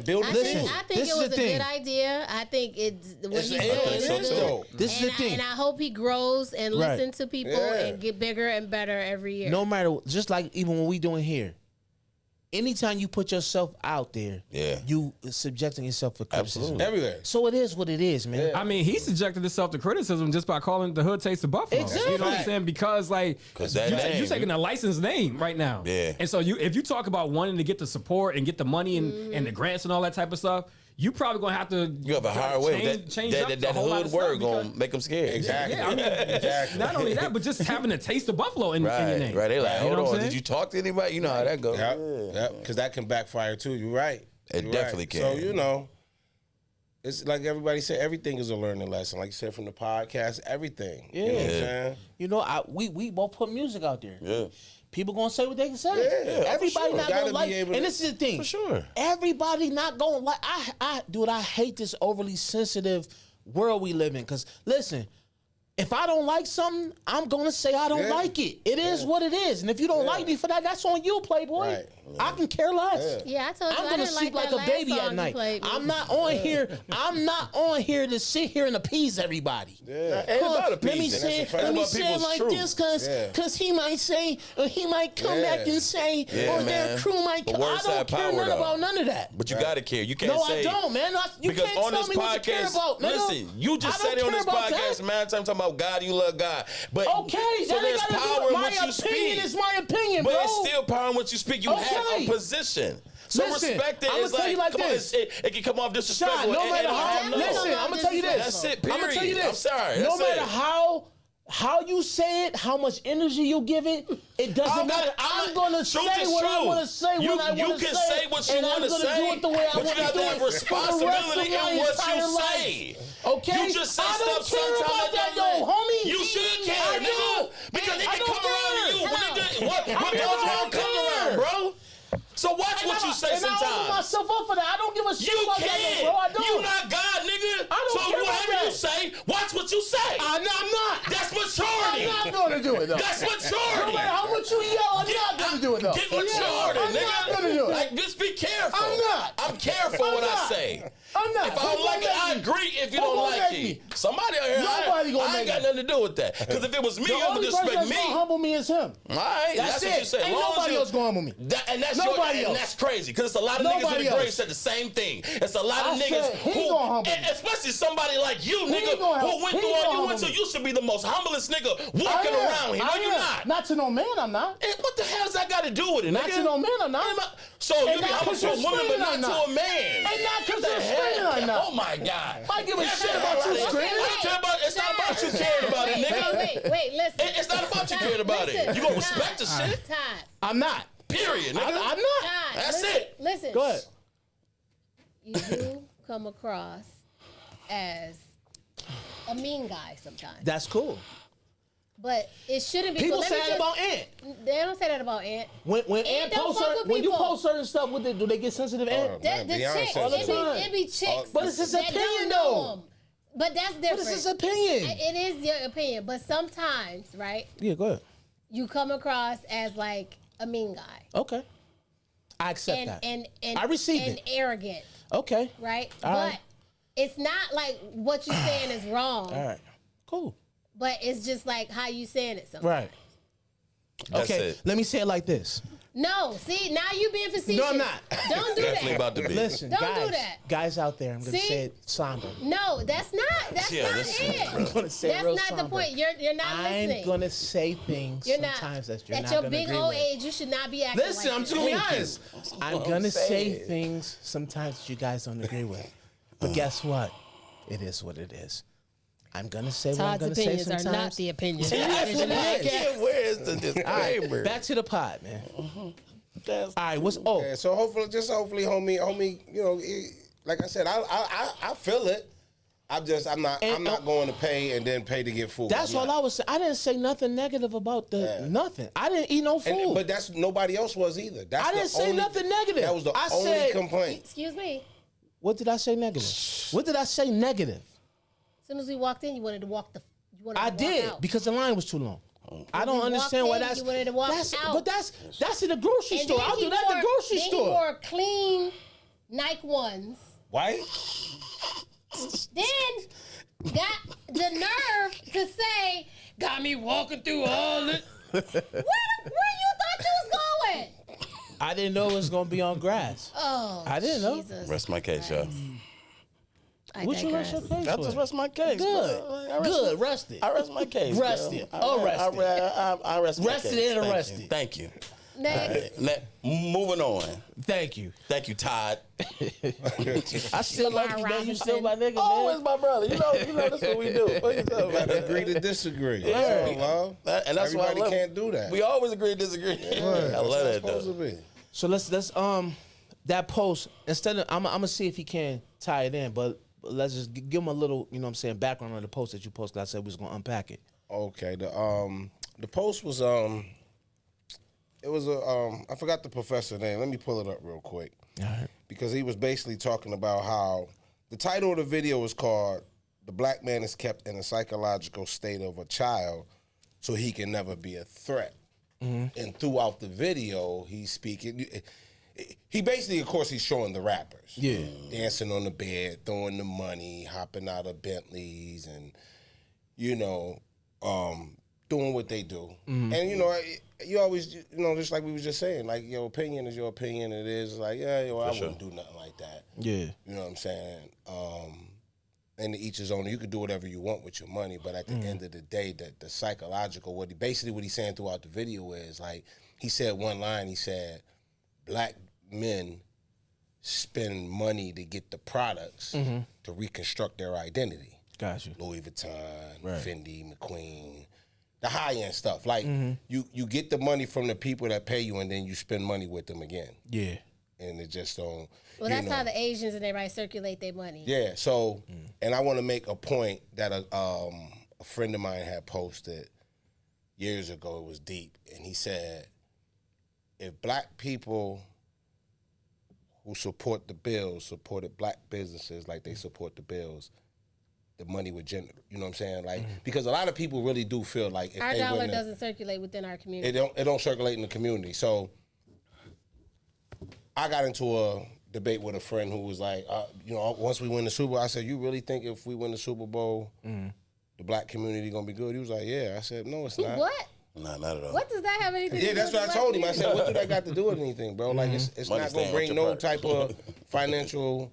build a team. I think it was a good idea. I think it's what he's doing is good. This is the thing. And I hope he grows and listens to people and get bigger and better every year. No matter, just like even when we doing here, anytime you put yourself out there, you subjecting yourself to criticism. Absolutely. Everywhere. So it is what it is, man. I mean, he subjected himself to criticism just by calling the Hood Taste of Buffalo. Exactly. You know what I'm saying? Because you're taking a licensed name right now. Yeah. And so if you talk about wanting to get the support and get the money and the grants and all that type of stuff, you probably gonna have to. You have a hard way. That hood word gonna make them scared. Exactly. Yeah, I mean, exactly. Not only that, but just having a taste of Buffalo in your name. Right. They like, hold on. Did you talk to anybody? You know how that goes. Yep. Because that can backfire too. You're right. It definitely can. So it's like everybody said. Everything is a learning lesson. Like you said from the podcast, everything. Yeah. You know what I'm saying? We both put music out there. Yeah. People gonna say what they can say. Yeah, everybody not gonna like. And this is the thing. For sure. Everybody not gonna like. I hate this overly sensitive world we live in. Cause listen, if I don't like something, I'm gonna say I don't like it. It is what it is. And if you don't like me for that, that's on you, Playboy. Right. I can care less. Yeah, I told you I'm I gonna didn't sleep like like that a baby last at song night. you played me. I'm not on here. I'm not on here to sit here and appease everybody. Yeah. Ain't about Let me appeasing. say, It's let me about say it people's like truth. this, cause he might say, or he might come Yeah. back and say, Yeah, or their man. crew might. But I words don't have care power, none though. about none of that. But you gotta care. You can't No, say. I don't, man. You Because can't on tell this me what you care podcast, about, nigga. listen, you just I said it don't on this care about podcast, that. man. Time talking about God, you love God. But Okay, so that ain't there's gotta do power with in my what you opinion. speak. Is my opinion, But bro. it's still power in what you speak. You have Okay. a position. So Listen, respect it. I'ma It's tell like, you like come on, this. it can come off disrespectful. Shot, no and matter it how. have no. Listen, I'm gonna tell you this. That's it, I'm gonna tell you period. this. I'm sorry, No that's matter it. how you say it, how much energy you give it, it doesn't matter. I'm gonna say what I want to say when I want to say. You can say what you want to say, do it the way I but want you to got do to it have for the rest responsibility of my in what entire you life. say. Okay, You just say I don't stuff care sometimes about that, that though, homie. You should care, I nigga, do. because it I can don't come around care. to you. What I goes around don't comes care. around, bro. So watch what you say and I open sometimes. myself up for that. I don't give a shit You about that, can. bro. I don't. You not God, nigga. I don't so care about whatever you that. say, watch what you say. I'm not. That's maturity. I'm not gonna do it though. That's No maturity. matter how much you yell, I'm not gonna do it though. Get maturity, I'm nigga. not gonna do it. Like, just be careful. I'm not. I'm careful I'm what I not. say. I'm not. If I don't like it, I agree. If you Who don't gonna like make it, me? somebody out here, Nobody gonna I ain't make got me. nothing to do with that. Because if it was me, The you would only person respect that's me. gonna humble me is him. All right, That's what you it. say. Ain't Long as nobody you- else gonna humble me. And that's Nobody and else. that's crazy because it's a lot of niggas Nobody in the grave else. said the same thing. It's a lot of I niggas said he who, gonna humble and me. especially somebody like you, He nigga, gonna who help- went he through all gonna you went humble to. me. You should be the most humblest nigga I walking am. around here. No, I you're am. not. Not to no man, I'm not. And what the hell does that got to do with it, Not nigga? to no man, I'm not. So And you be not humble 'cause to a you're woman, but screaming, not I'm to not. a man. And not 'cause What the you're hell? screaming, I'm not. Oh my God! I give a Get shit the about hell you out of here. screaming. I don't care about. It's not about you caring about it, nigga. Wait, listen. It's not about you Todd, caring about it. listen. You gonna Todd, respect the shit. Todd, I'm not. Period, nigga. I'm not. Todd, That's listen, it. Listen. Go ahead. You do come across as a mean guy sometimes. That's cool. But it shouldn't be. People but say let me that just- about Ant. They don't say that about Ant. When Ant Ant don't posts fuck certain, with when you people. post certain stuff, do they get sensitive? Ant? The Beyonce chicks, says it. it be chicks. But it's his that opinion, don't know though. him. But that's different. What is his opinion? It is your opinion. But sometimes, right, Yeah, go ahead. you come across as like a mean guy. Okay. I accept And, that. and I received and it. arrogant, Okay. right? All but right. it's not like what you're saying is wrong. All right. Cool. But it's just like how you saying it sometimes. Right. That's Okay. it. Let me say it like this. No, see, now you being facetious. No, I'm not. Don't do Definitely that. about to be. Listen, Don't guys. do that. Guys out there, I'm gonna See? say it somber. No, that's not. That's Yeah, not that's- it. I'm gonna say it That's real not the somber. point. You're not I'm listening. gonna say things You're not. sometimes that you're At not your gonna big agree old with. age, you should not be acting Listen, like I'm this. just gonna be Thank you. honest. That's I'm what I'm gonna say saying. things sometimes that you guys don't agree with. But guess what? It is what it is. I'm gonna say what I'm Todd's gonna say opinions sometimes. are not the opinions. That's what it is. Where is the All disclaimer? right, back to the pod, man. That's- All right, what's Yeah, so hopefully, homie, you know, like I said, I feel it. I'm not going to pay and then pay to get food. That's all I was saying. I didn't say nothing negative about nothing. I didn't eat no food. But that's nobody else was either. That's I didn't say nothing negative. That was the I only said- complaint. Excuse me. What did I say negative? What did I say negative? As soon as we walked in, you wanted to walk the. You wanted I to did walk out. because the line was too long. I don't you understand why walked in, that's. you wanted to walk out. But that's in the grocery And store. then I'll he do that at the grocery then store. He wore clean Nike ones. White? Then got the nerve to say, "Got me walking through all this." Where you thought you was going? I didn't know it was gonna be on grass. Oh, I didn't know. Jesus. Rest my case, y'all. I What you rest your digress. case I for? just rest my case. Good. bro. Good. Rest it. I rest my case. Rest bro. it. Arrested. I rest my Rested case. and Thank arrested. you. Thank you. Next. Moving on. Thank you. Thank you, Todd. I still love you, man. You still my nigga, Always man. my brother. You know that's what we do. What you talking about? Agree to disagree. Yeah. That's all, love. And that's why I Everybody love can't do that. We always agree to disagree. I That's love how that it's supposed though. to be. So let's that post instead of I'm gonna see if he can tie it in, but let's just give him a little, you know what I'm saying, background on the post that you posted. 'Cause I said we was gonna unpack it. Okay, the post was it was I forgot the professor name. Let me pull it up real quick. All right. Because he was basically talking about how the title of the video was called "The Black Man is Kept in a Psychological State of a Child so he can never be a threat." and throughout the video, he's speaking. He basically, of course, he's showing the rappers. Yeah. Dancing on the bed, throwing the money, hopping out of Bentleys, and, doing what they do. And, you always, just like we was just saying, like, your opinion is your opinion. It is like, I wouldn't do nothing like that. Yeah. You know what I'm saying? And to each his own. You can do whatever you want with your money, but at the end of the day, the psychological, what he's saying throughout the video is, like, he said one line, he said, black men spend money to get the products to reconstruct their identity. Gotcha. Louis Vuitton, Fendi, McQueen, the high-end stuff. Like, you get the money from the people that pay you, and then you spend money with them again. Yeah. And it just don't... Well, that's how the Asians and everybody circulate their money. Yeah, so, and I want to make a point that a friend of mine had posted years ago. It was deep. And he said, if black people who support the bills supported black businesses like they support the bills, the money would generate, you know what I'm saying? Like, because a lot of people really do feel like if our they dollar doesn't circulate within our community. It don't circulate in the community. So I got into a debate with a friend who was like, once we win the Super Bowl, I said, you really think if we win the Super Bowl, the black community gonna be good? He was like, yeah. I said, no, it's not. What? Nah, not at all. What does that have anything to do with that's what I told him. I said, what do that got to do with anything? anything, bro? Like, it's not gonna bring no type of financial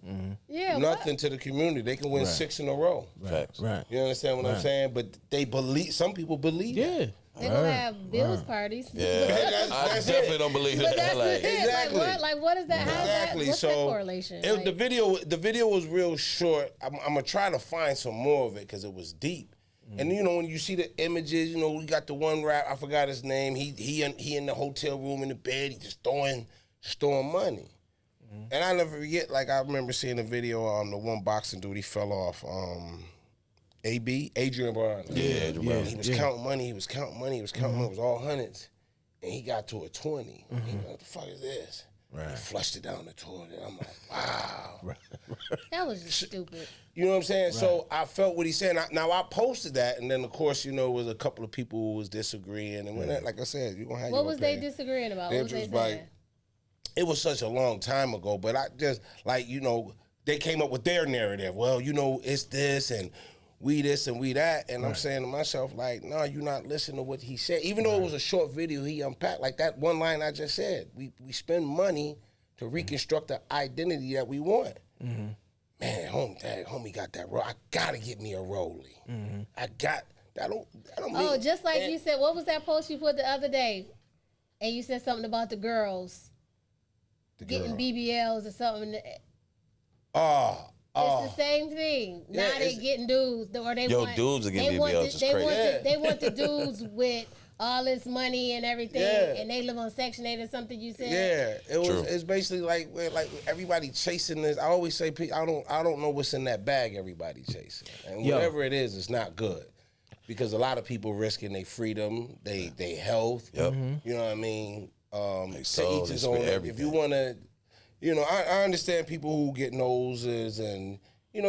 nothing to the community. They can win 6 in a row. Facts. Right. You understand what I'm saying? But some people believe that. They're going to have Bills parties. Yeah, I definitely don't believe But that. that's it. Exactly. Like what is that? How's Exactly. that? What's So that correlation? the video was real short. I'm gonna try to find some more of it because it was deep. And when you see the images, we got the one rap, I forgot his name. He in the hotel room in the bed, he just storing money. And I never forget, like, I remember seeing a video on the one boxing dude, he fell off. Adrian Brown. Yeah, Adrian Brown. He was counting money. It was all hundreds. And he got to a 20. He was like, what the fuck is this? Right. He flushed it down the toilet. I'm like, wow. That was just stupid. You know what I'm saying? Right. So I felt what he said. Now, I posted that, and then, of course, it was a couple of people who was disagreeing. And when that, like I said, you're going to have What was they disagreeing about? What was they saying? It was such a long time ago, but I just, like, they came up with their narrative. Well, it's this, and we this and we that. And I'm saying to myself, like, no, you're not listening to what he said. Even though it was a short video, he unpacked, like that one line I just said. We spend money to reconstruct the identity that we want. Man, homie got that roll. I gotta get me a rollie. I got that. Don't mean, just like you said, what was that post you put the other day? And you said something about the girls getting BBLs or something. It's the same thing. Now they getting dudes, or they want dudes are getting BBLs. It's crazy. They want the dudes with all this money and everything, and they live on Section 8 or something. You said, yeah, it was. True. It's basically like everybody chasing this. I always say, I don't know what's in that bag. Everybody chasing, and whatever it is, it's not good because a lot of people risking their freedom, they health. Yep. You know what I mean? To each his own. If you want to. I understand people who get noses and,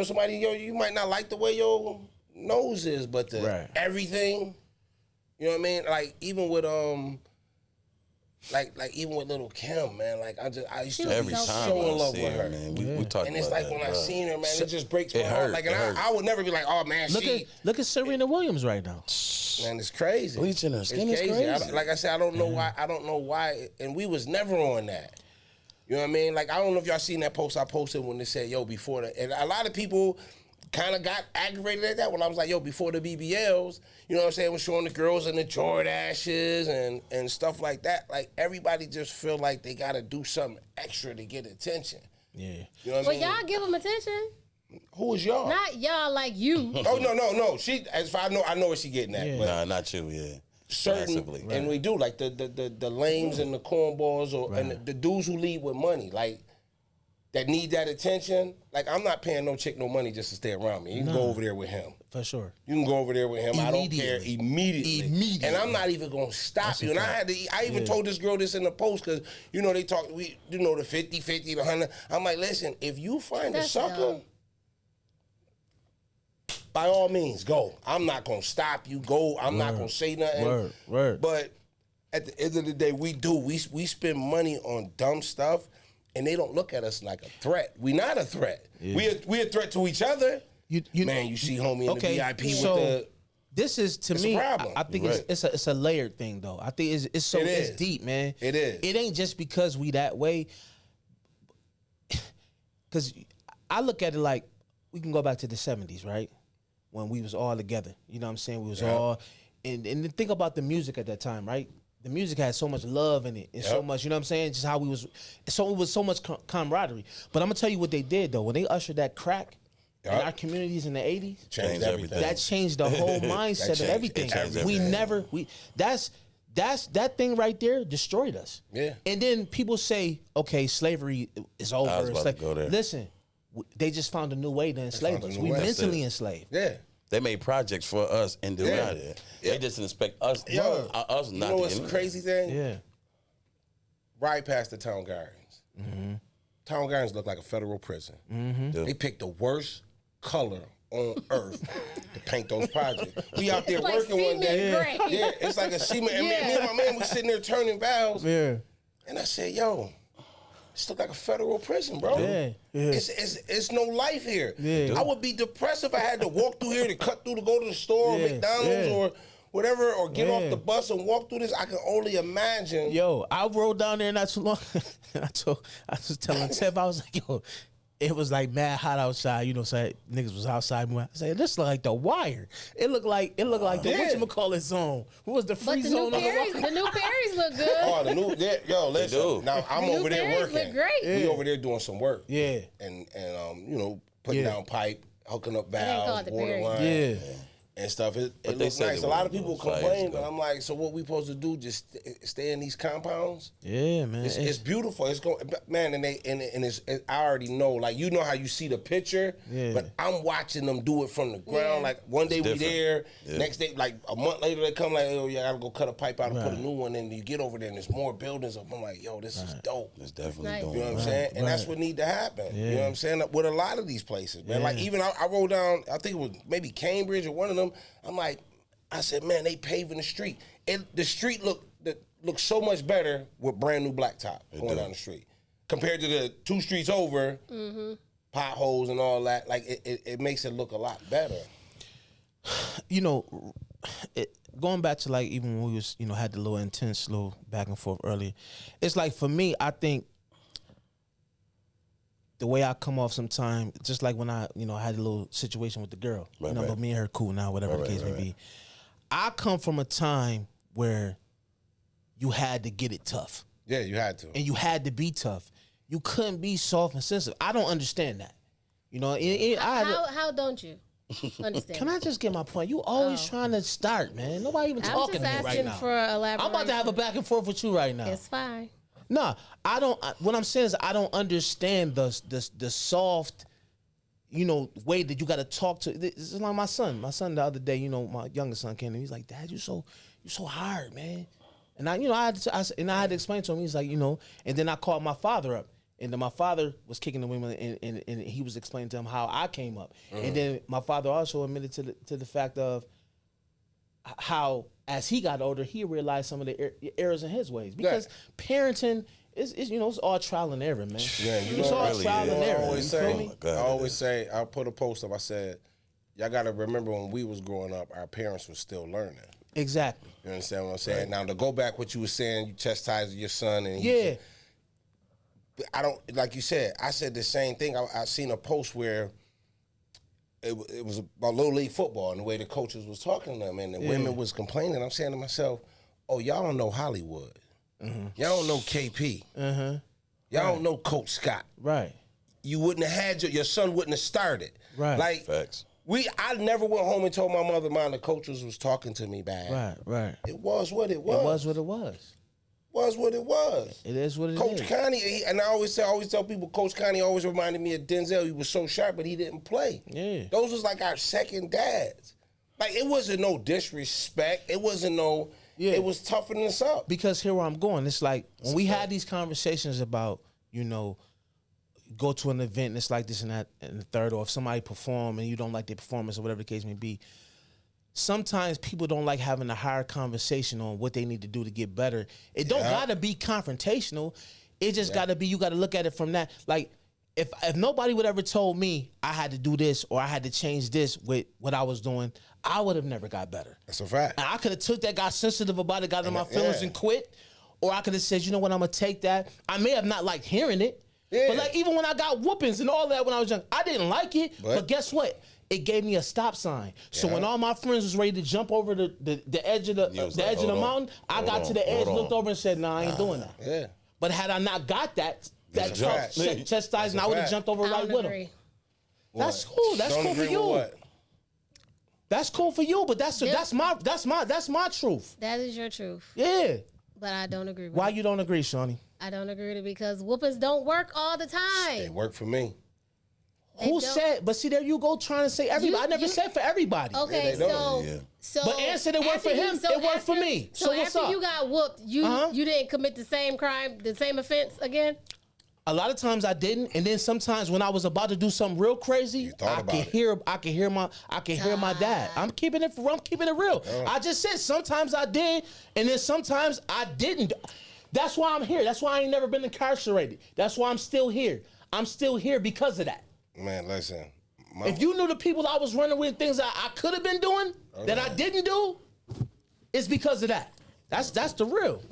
somebody, you might not like the way your nose is, but everything, you know what I mean? Like, even with, even with Little Kim, man, like, I used to be so in love with her. Man. We talked and it's about like that, when I seen her, man, it just breaks my heart. Hurt. Like, and I would never be like, oh, man, look at Serena Williams right now. Man, it's crazy. Bleaching her skin is crazy. Like I said, I don't know why, and we was never on that. You know what I mean? Like, I don't know if y'all seen that post I posted when they said, before the... And a lot of people kind of got aggravated at that when I was like, before the BBLs, you know what I'm saying, was showing the girls in the Jordashes and stuff like that. Like, everybody just feel like they got to do something extra to get attention. Yeah. You know what I mean? Y'all give them attention. Who is y'all? Not y'all like you. Oh, no. She, as far as I know what she getting at. Yeah. But nah, not you, yeah. Certain, and we do, like the lames and the cornballs and the dudes who lead with money, like, that need that attention. Like, I'm not paying no chick no money just to stay around me. You can go over there with him. For sure. You can go over there with him. I don't care. Immediately. And I'm not even going to stop you. And I even told this girl this in the post because, they talk, the 50, the 100. I'm like, listen, if you find a sucker, by all means, go. I'm not going to stop you. Go. I'm not going to say nothing. Word. But at the end of the day, we spend money on dumb stuff, and they don't look at us like a threat. We not a threat. Yeah. We a threat to each other. Man, you see homie in the VIP with the. This is to me. I think it's a layered thing though. I think it's deep, man. It is. It ain't just because we that way. Because I look at it like we can go back to the 70s, right? When we was all together. You know what I'm saying? We was all and think about the music at that time, right? The music had so much love in it and so much, you know what I'm saying? Just how we was, so it was so much camaraderie. But I'm gonna tell you what they did though. When they ushered that crack in our communities in the 80s, changed everything. That changed the whole mindset of everything. That thing right there destroyed us. Yeah. And then people say, okay, slavery is over. I was about to go there. Listen, they just found a new way to enslave us. We mentally enslaved. Yeah. They made projects for us and do it. They just didn't expect us. Us not. You know what's the crazy thing? Yeah. Right past the town gardens. Mm-hmm. Town gardens look like a federal prison. Mm-hmm. They picked the worst color on earth to paint those projects. We out there like working one day. Gray. Yeah, it's like a cement. And me and my man, we sitting there turning valves. Yeah. And I said, yo, this look like a federal prison, bro. Yeah. It's no life here. Yeah. I would be depressed if I had to walk through here to cut through to go to the store or McDonald's or whatever, or get off the bus and walk through this. I can only imagine. Yo, I rode down there not too long. I was telling Tev, I was like, yo, it was like mad hot outside, you know, so niggas was outside more. I said, this look like the Wire. It looked like the whatchamacallit zone. What was the free zone? The new Perrys look good. Oh, the new, yo, listen. Now I'm over there working. Look great. We over there doing some work. Yeah. And you know, putting down pipe, hooking up valves, water line. Yeah. And stuff. It looks nice. A lot of people complain, but I'm like, so what we supposed to do? Just stay in these compounds? Yeah, man. It's beautiful. It's going, man, and I already know. Like, you know how you see the picture, but I'm watching them do it from the ground. Like one day we there, next day, like a month later they come like, oh yeah, I gotta go cut a pipe out and put a new one in. You get over there and there's more buildings up. I'm like, yo, this is dope. It's definitely dope. You know what I'm saying? And that's what need to happen. You know what I'm saying? With a lot of these places, man. Like even I rode down, I think it was maybe Cambridge or one of them. I'm like, I said, man, they paving the street. And the street looks so much better with brand new blacktop going down the street. Compared to the 2 streets over, potholes and all that. Like, it makes it look a lot better. You know, going back to like even when we was, you know, had the little intense little back and forth earlier. It's like for me, I think the way I come off sometime, just like when I, you know, had a little situation with the girl, but me and her cool now, whatever the case may be. I come from a time where you had to get it tough. Yeah, you had to. And you had to be tough. You couldn't be soft and sensitive. I don't understand that. You know, how don't you understand? Can I just get my point? You always trying to start, man. Nobody even talking to me right now. For elaboration. I'm about to have a back and forth with you right now. It's fine. No, I don't. What I'm saying is I don't understand the soft, you know, way that you got to talk to. This is like my son. My son the other day, you know, my youngest son came to me. He's like, Dad, you so hard, man. And I had to explain to him. He's like, you know, and then I called my father up. And then my father was kicking the women, and he was explaining to him how I came up. And then my father also admitted to the fact of how, as he got older, he realized some of the errors in his ways. Because parenting is, you know, it's all trial and error, man. Yeah, it's all really trial and error. I always say, I put a post up. I said, y'all got to remember when we was growing up, our parents were still learning. Exactly. You understand what I'm saying? Right. Now to go back, what you were saying, you chastised your son, and I don't, like you said, I said the same thing. I seen a post where it was about Little League football and the way the coaches was talking to them, and the women was complaining. I'm saying to myself, oh, y'all don't know Hollywood. Y'all don't know KP. Y'all don't know Coach Scott. Right. You wouldn't have had your son wouldn't have started. Right. Like, facts. I never went home and told my mother, the coaches was talking to me bad. Right. It was what it was. It was what it was. Was what it was. It is what it Coach is. Connie, and I always tell people, Coach Connie always reminded me of Denzel. He was so sharp, but he didn't play. Yeah. Those was like our second dads. Like, it wasn't no disrespect. It wasn't no, it was toughening us up. Because here where I'm going, it's like, when we had these conversations about, you know, go to an event and it's like this and that and the third, or if somebody perform and you don't like their performance or whatever the case may be, sometimes people don't like having a higher conversation on what they need to do to get better. It don't gotta be confrontational. It just gotta be, you gotta look at it from that. Like, if nobody would ever told me I had to do this or I had to change this with what I was doing, I would have never got better. That's a fact. And I could have took that, got sensitive about it, got in my feelings and quit. Or I could have said, you know what, I'm gonna take that. I may have not liked hearing it. Yeah. But like, even when I got whoopings and all that when I was young, I didn't like it. But guess what? It gave me a stop sign. So when all my friends was ready to jump over the edge of the mountain, I got to the edge, looked over and said, nah, I ain't doing that. Yeah. But had I not got that chastisement, I would have jumped over right with him. That's cool. That's cool for you. That's cool for you, but that's my truth. That is your truth. Yeah. But I don't agree with Why it. You don't agree, Shawnee? I don't agree with it because whoopings don't work all the time. They work for me. Who said? But see, there you go trying to say everybody. I never said for everybody. Okay, so but Ant said it worked for him. It worked for me. So what's after you got whooped, you didn't commit the same crime, the same offense again? A lot of times I didn't, and then sometimes when I was about to do something real crazy, I could hear my dad. I'm keeping it real. I just said sometimes I did, and then sometimes I didn't. That's why I'm here. That's why I ain't never been incarcerated. That's why I'm still here. I'm still here because of that. Man, listen. If you knew the people I was running with, things I could have been doing that I didn't do, it's because of that. That's the real.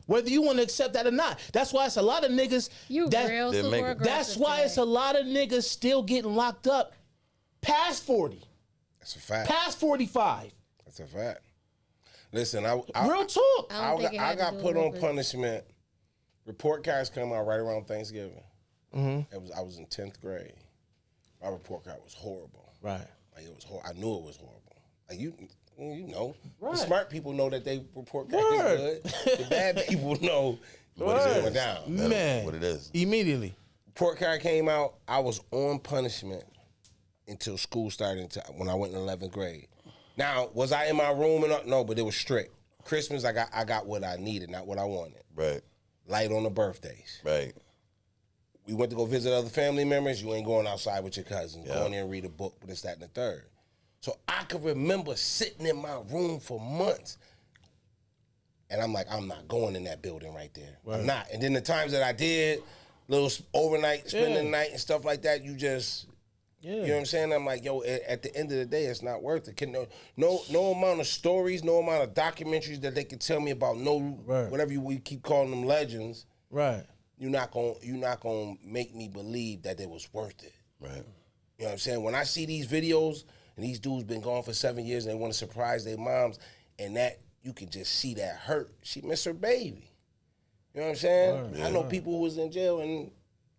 Whether you want to accept that or not. That's why it's a lot of niggas. That's why it's a lot of niggas still getting locked up past 40. That's a fact. Past 45. That's a fact. Listen, real talk. I got put on punishment. Report cards come out right around Thanksgiving. Mm-hmm. I was in 10th grade. My report card was horrible. Right. Like it was horrible. I knew it was horrible. Like you know, the smart people know that they report card is good. The bad people know what is going down. Man, what it is. Immediately. Report card came out. I was on punishment until school started. When I went in 11th grade. Now, was I in my room? No, but it was strict. Christmas, I got what I needed, not what I wanted. Right. Light on the birthdays. Right. We went to go visit other family members. You ain't going outside with your cousins. Go in there and read a book, but it's that and the third. So I could remember sitting in my room for months. And I'm like, I'm not going in that building right there. Right. I'm not. And then the times that I did, little overnight, spending the night and stuff like that, you just, you know what I'm saying? I'm like, yo, at the end of the day, it's not worth it. No amount of stories, no amount of documentaries that they can tell me about, whatever we keep calling them legends. Right. You're not gonna make me believe that it was worth it. Right. You know what I'm saying? When I see these videos and these dudes been gone for 7 years and they want to surprise their moms, and that you can just see that hurt. She missed her baby. You know what I'm saying? Yeah. I know people who was in jail and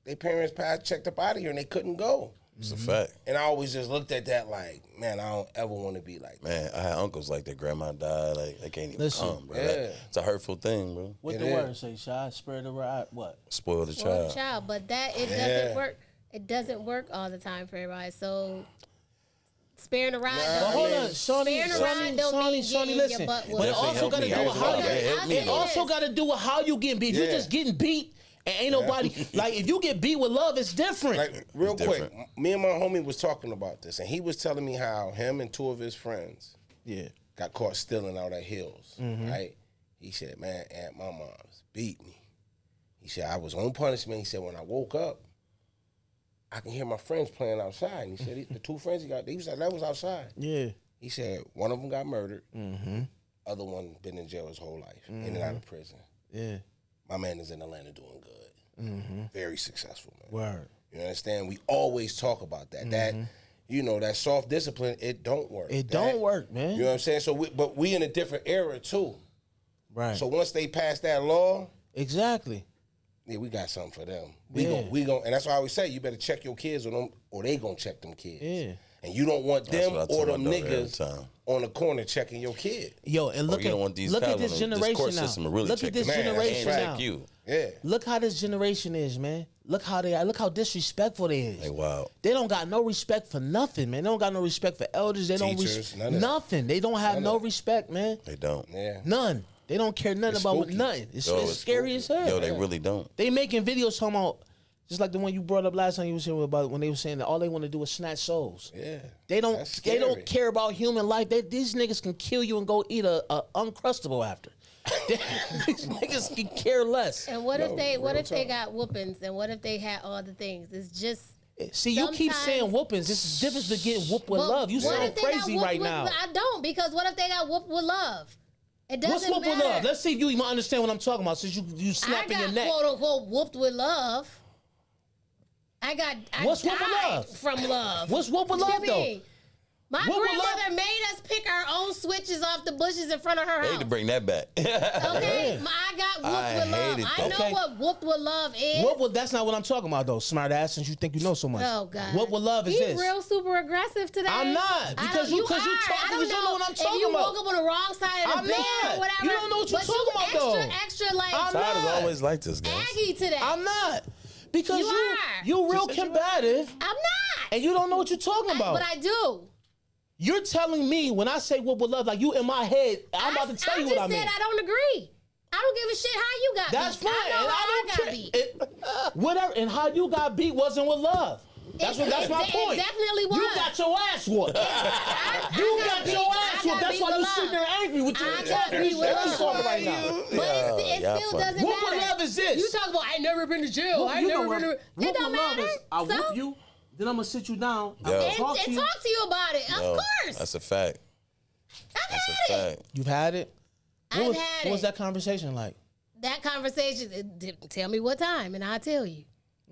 their parents checked up out of here and they couldn't go. It's a fact. And I always just looked at that like, man, I don't ever want to be like that. Man, I had uncles like that. Grandma died. Like, they can't even come, bro. Yeah. It's a hurtful thing, bro. What the word say, Shy? Spare the ride, what? Spoil the child. But it doesn't work. It doesn't work all the time for everybody. So sparing the ride hold on, Shawnee, listen. But it also got to do with how it also got to do with how you getting beat. If you're just getting beat and ain't nobody like, if you get beat with love, it's different. Like real quick, me and my homie was talking about this, and he was telling me how him and two of his friends got caught stealing out at Hills. Right? He said, man, Aunt, my mom's beat me. He said, I was on punishment. He said, when I woke up, I can hear my friends playing outside. And he said, the two friends he was like, that was outside. Yeah. He said, one of them got murdered. Other one been in jail his whole life, in and out of prison. Yeah. My man is in Atlanta doing good. Very successful, man. Word. You understand? We always talk about that. That, that soft discipline, it don't work. It don't work, man. You know what I'm saying? So, but we in a different era, too. Right. So once they pass that law. Exactly. Yeah, we got something for them. We gon', and that's why I always say, you better check your kids on them, or they gonna check them kids. Yeah. And you don't want them or them niggas on the corner checking your kid. Yo, and look at this generation now. Look at this generation now. Yeah. Look how this generation is, man. Look how disrespectful they is. Hey, wow. They don't got no respect for nothing, man. They don't got no respect for elders. They Teachers, don't nothing. They don't have no respect, man. They don't. Yeah. None. They don't care nothing about nothing. It's scary as hell. Yo, they really don't. They making videos talking about Just like the one you brought up last time you was here about when they were saying that all they want to do is snatch souls. Yeah. They don't care about human life. These niggas can kill you and go eat a Uncrustable after. These niggas can care less. And what if they got whoopings, and what if they had all the things? It's just see, you keep saying whoopings. This is different to getting whooped with love. You sound crazy right now. I don't, because what if they got whooped with love? It doesn't What's whooped with love? Let's see if you even understand what I'm talking about. Since you snapping your neck. I got quote unquote whooped with love. What's whooped with love? From love. What's whooped with love though? My grandmother made us pick our own switches off the bushes in front of her house. They need to bring that back. Okay, I got whooped with love. I know what whooped with love is. That's not what I'm talking about though, smart ass. Since you think you know so much. Oh God. What with love is this? He's real super aggressive today. I'm not because you talking. I don't know what I'm talking about. If you woke up on the wrong side of the bed or whatever. You don't know what you're talking about though. Extra like. Todd is always like this, guys. Aggy today. I'm not. Because you real combative. I'm not. And you don't know what you're talking about. But I do. You're telling me when I say what with love, like you in my head, I'm about to tell you what I mean. I just said I don't agree. I don't give a shit how you got That's beat. fine. I got beat. Whatever. And how you got beat wasn't with love. That's my point. It definitely was. You got your ass whooped. You got your ass whooped. That's why you sitting there angry with your I got beat with love right now. But it still doesn't matter. What love is this? You talk about I ain't never been to jail. I ain't never been to. It don't matter. I whoop you, then I'm gonna sit you down and talk to you about it. Of course. That's a fact. I've had it. You've had it? I've had it. What was that conversation like? That conversation, tell me what time and I'll tell you.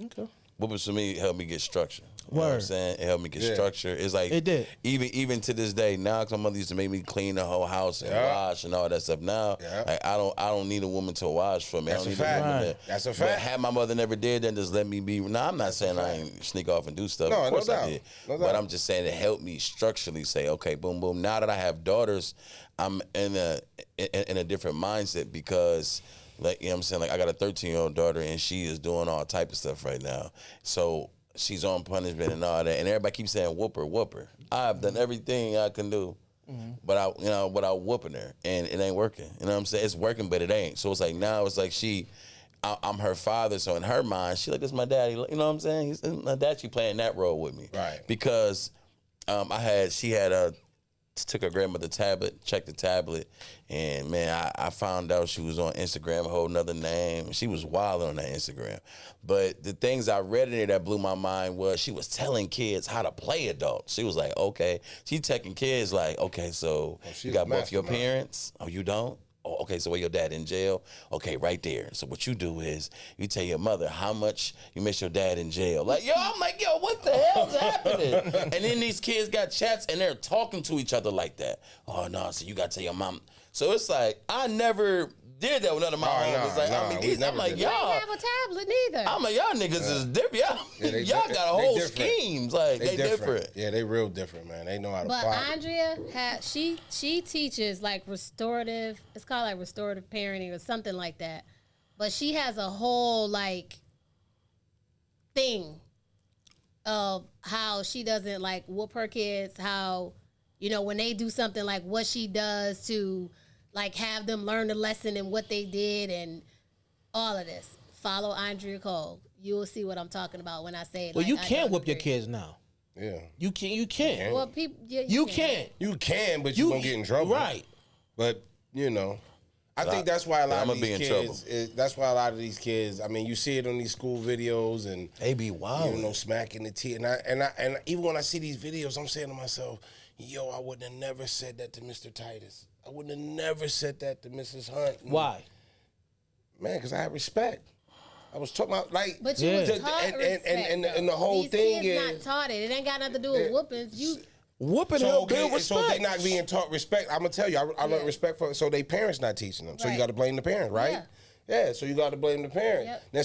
Okay. Whoopers for me helped me get structure. You know what I'm saying? It helped me get structure. It's like it did. Even to this day now, because my mother used to make me clean the whole house and wash and all that stuff. Now, like, I don't need a woman to wash for me. That's I don't a need fact. a woman That's a fact. But had my mother never did, then just let me be. Now I'm not saying I ain't sneak off and do stuff. Of course I did. But I'm just saying it helped me structurally say, okay, boom, boom. Now that I have daughters, I'm in a different mindset because. Like, you know what I'm saying? Like, I got a 13-year-old daughter, and she is doing all type of stuff right now. So she's on punishment and all that. And everybody keeps saying, whoop her, whoop her. I've done everything I can do, but without whooping her. And it ain't working. You know what I'm saying? It's working, but it ain't. So it's like now it's like I'm her father. So in her mind, she like, this is my daddy. You know what I'm saying? My dad, she playing that role with me. Right. Because she took her grandmother tablet, checked the tablet, and man, I found out she was on Instagram, a whole nother name. She was wild on that Instagram. But the things I read in there that blew my mind was she was telling kids how to play adults. She was like, okay. She taking kids like, okay, so you got both your parents? Oh, you don't? Oh, okay, so where your dad in jail? Okay, right there. So what you do is you tell your mother how much you miss your dad in jail. Like, I'm like, what the hell's happening? And then these kids got chats and they're talking to each other like that. Oh, no, so you got to tell your mom. So it's like, I never did that with none of my homies. I'm like, y'all. I don't have a tablet neither. I'm like, y'all niggas is different. Y'all got a whole schemes. Like, they different. Yeah, they real different, man. They know how to plot. But Andrea, she teaches like restorative, it's called like restorative parenting or something like that. But she has a whole like thing of how she doesn't like whoop her kids, how, when they do something, like what she does to like have them learn the lesson and what they did and all of this. Follow Andrea Cole. You will see what I'm talking about when I say it. Well, you can't whoop your kids now. Yeah. You can't. Well, people, you can't. You can, but you're going to get in trouble. Right. But, I think that's why a lot of these kids, that's why a lot of these kids, I mean, you see it on these school videos and they be wild. Smacking the teeth. And even when I see these videos, I'm saying to myself, I would have never said that to Mr. Titus. I would have never said that to Mrs. Hunt. Why? Man, because I have respect. I was talking about but you was taught respect, and the whole thing is not taught it. It ain't got nothing to do with whoopings. Whooping help build respect. So they not being taught respect. I'm gonna tell you, I learned respect for. So they parents not teaching them. So you got to blame the parents, right? Yeah. So you got to blame the parent. Yep. Now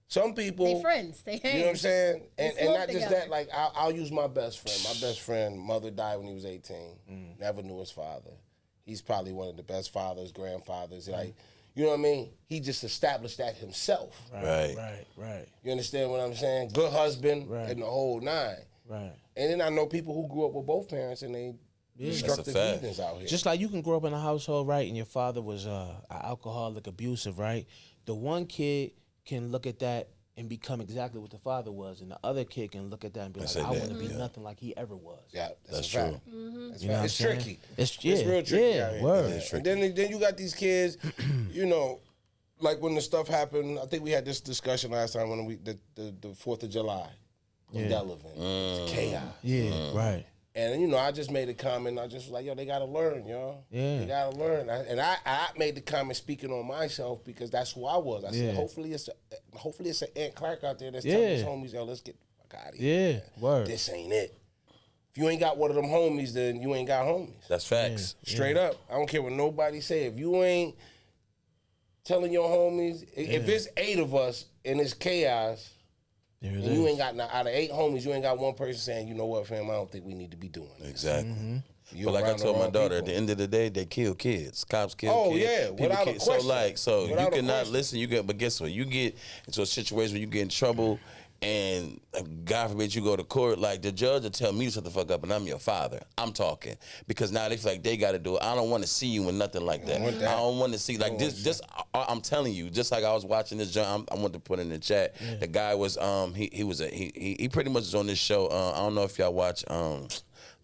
some people, they friends. They hang. You know what I'm saying? And not just that. Like I'll use my best friend. My best friend, mother died when he was 18. Never knew his father. He's probably one of the best fathers, grandfathers. Like, you know what I mean? He just established that himself. Right. You understand what I'm saying? Good husband and the whole nine. Right. And then I know people who grew up with both parents and they destructive heathens out here. Just like you can grow up in a household, right, and your father was alcoholic, abusive, right? The one kid can look at that and become exactly what the father was, and the other kid can look at that and be like, I want to be nothing like he ever was. Yeah, that's true. Fact. Mm-hmm. It's tricky. It's real tricky. Yeah, word. And then you got these kids, you know, like when the stuff happened. I think we had this discussion last time when the 4th of July, Delavan, chaos. Yeah, right. And, you know, I just made a comment. I just was like, yo, they got to learn, y'all. Yeah. They got to learn. I made the comment speaking on myself because that's who I was. I said, hopefully it's an Ant Clark out there that's telling his homies, yo, let's get the fuck out of here. Yeah, word. This ain't it. If you ain't got one of them homies, then you ain't got homies. That's facts. Straight up. I don't care what nobody say. If you ain't telling your homies, if it's 8 of us and it's chaos, and you ain't got, out of 8 homies, you ain't got one person saying, you know what, fam, I don't think we need to be doing this. Exactly. But like I told my daughter, at the end of the day, they kill kids. Cops kill kids. Oh, yeah, without a question. So you cannot listen. But guess what? You get into a situation where you get in trouble, and God forbid you go to court, like the judge will tell me to shut the fuck up, and I'm your father. I'm talking. Because now they feel like they got to do it. I don't want to see you in nothing like that. I don't want to see, like this, I'm telling you, just like I was watching this, I want to put in the chat. Yeah. The guy was, he pretty much was on this show. I don't know if y'all watch,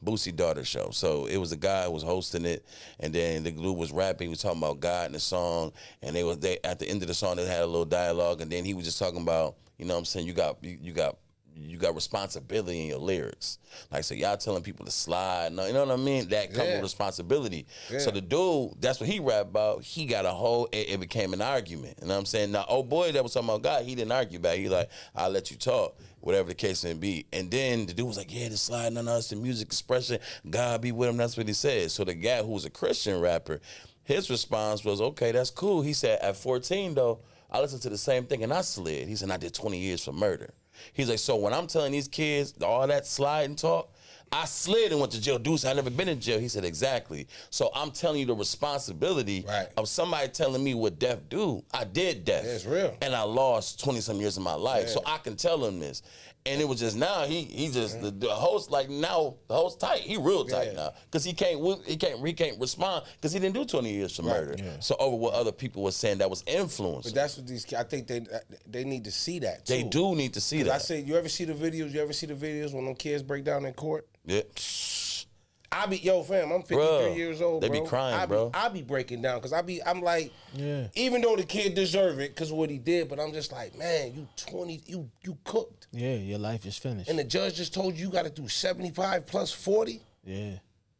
Boosie daughter show. So it was a guy who was hosting it, and then the dude was rapping. He was talking about God in the song, and they at the end of the song they had a little dialogue, and then he was just talking about, you know what I'm saying, you got responsibility in your lyrics. Like, so y'all telling people to slide, you know what I mean? That comes with responsibility. Yeah. So the dude, that's what he rapped about. He got a whole, it became an argument. You know what I'm saying? Now, old boy that was talking about God, he didn't argue back. He like, I'll let you talk, whatever the case may be. And then the dude was like, yeah, the sliding on us, the music expression, God be with him. That's what he said. So the guy who was a Christian rapper, his response was, okay, that's cool. He said, at 14 though, I listened to the same thing and I slid. He said, I did 20 years for murder. He's like, so when I'm telling these kids all that slide and talk, I slid and went to jail. Dude, I never been in jail. He said, exactly. So I'm telling you the responsibility of somebody telling me what death do. I did death. Yeah, it's real. And I lost 20-some years of my life. Yeah. So I can tell him this. And it was just now, he just, the host, like now, the host tight. He real tight now. Because he can't respond because he didn't do 20 years for murder. Yeah. So over what other people were saying that was influence. But that's what these, I think they need to see that too. They do need to see that. I say, you ever see the videos when them kids break down in court? Yeah. I'm 53 years old, bro. They be crying, bro. I be breaking down because I'm like, even though the kid deserve it because of what he did, but I'm just like, man, you 20, you cooked. Yeah, your life is finished. And the judge just told you got to do 75 plus 40. Yeah.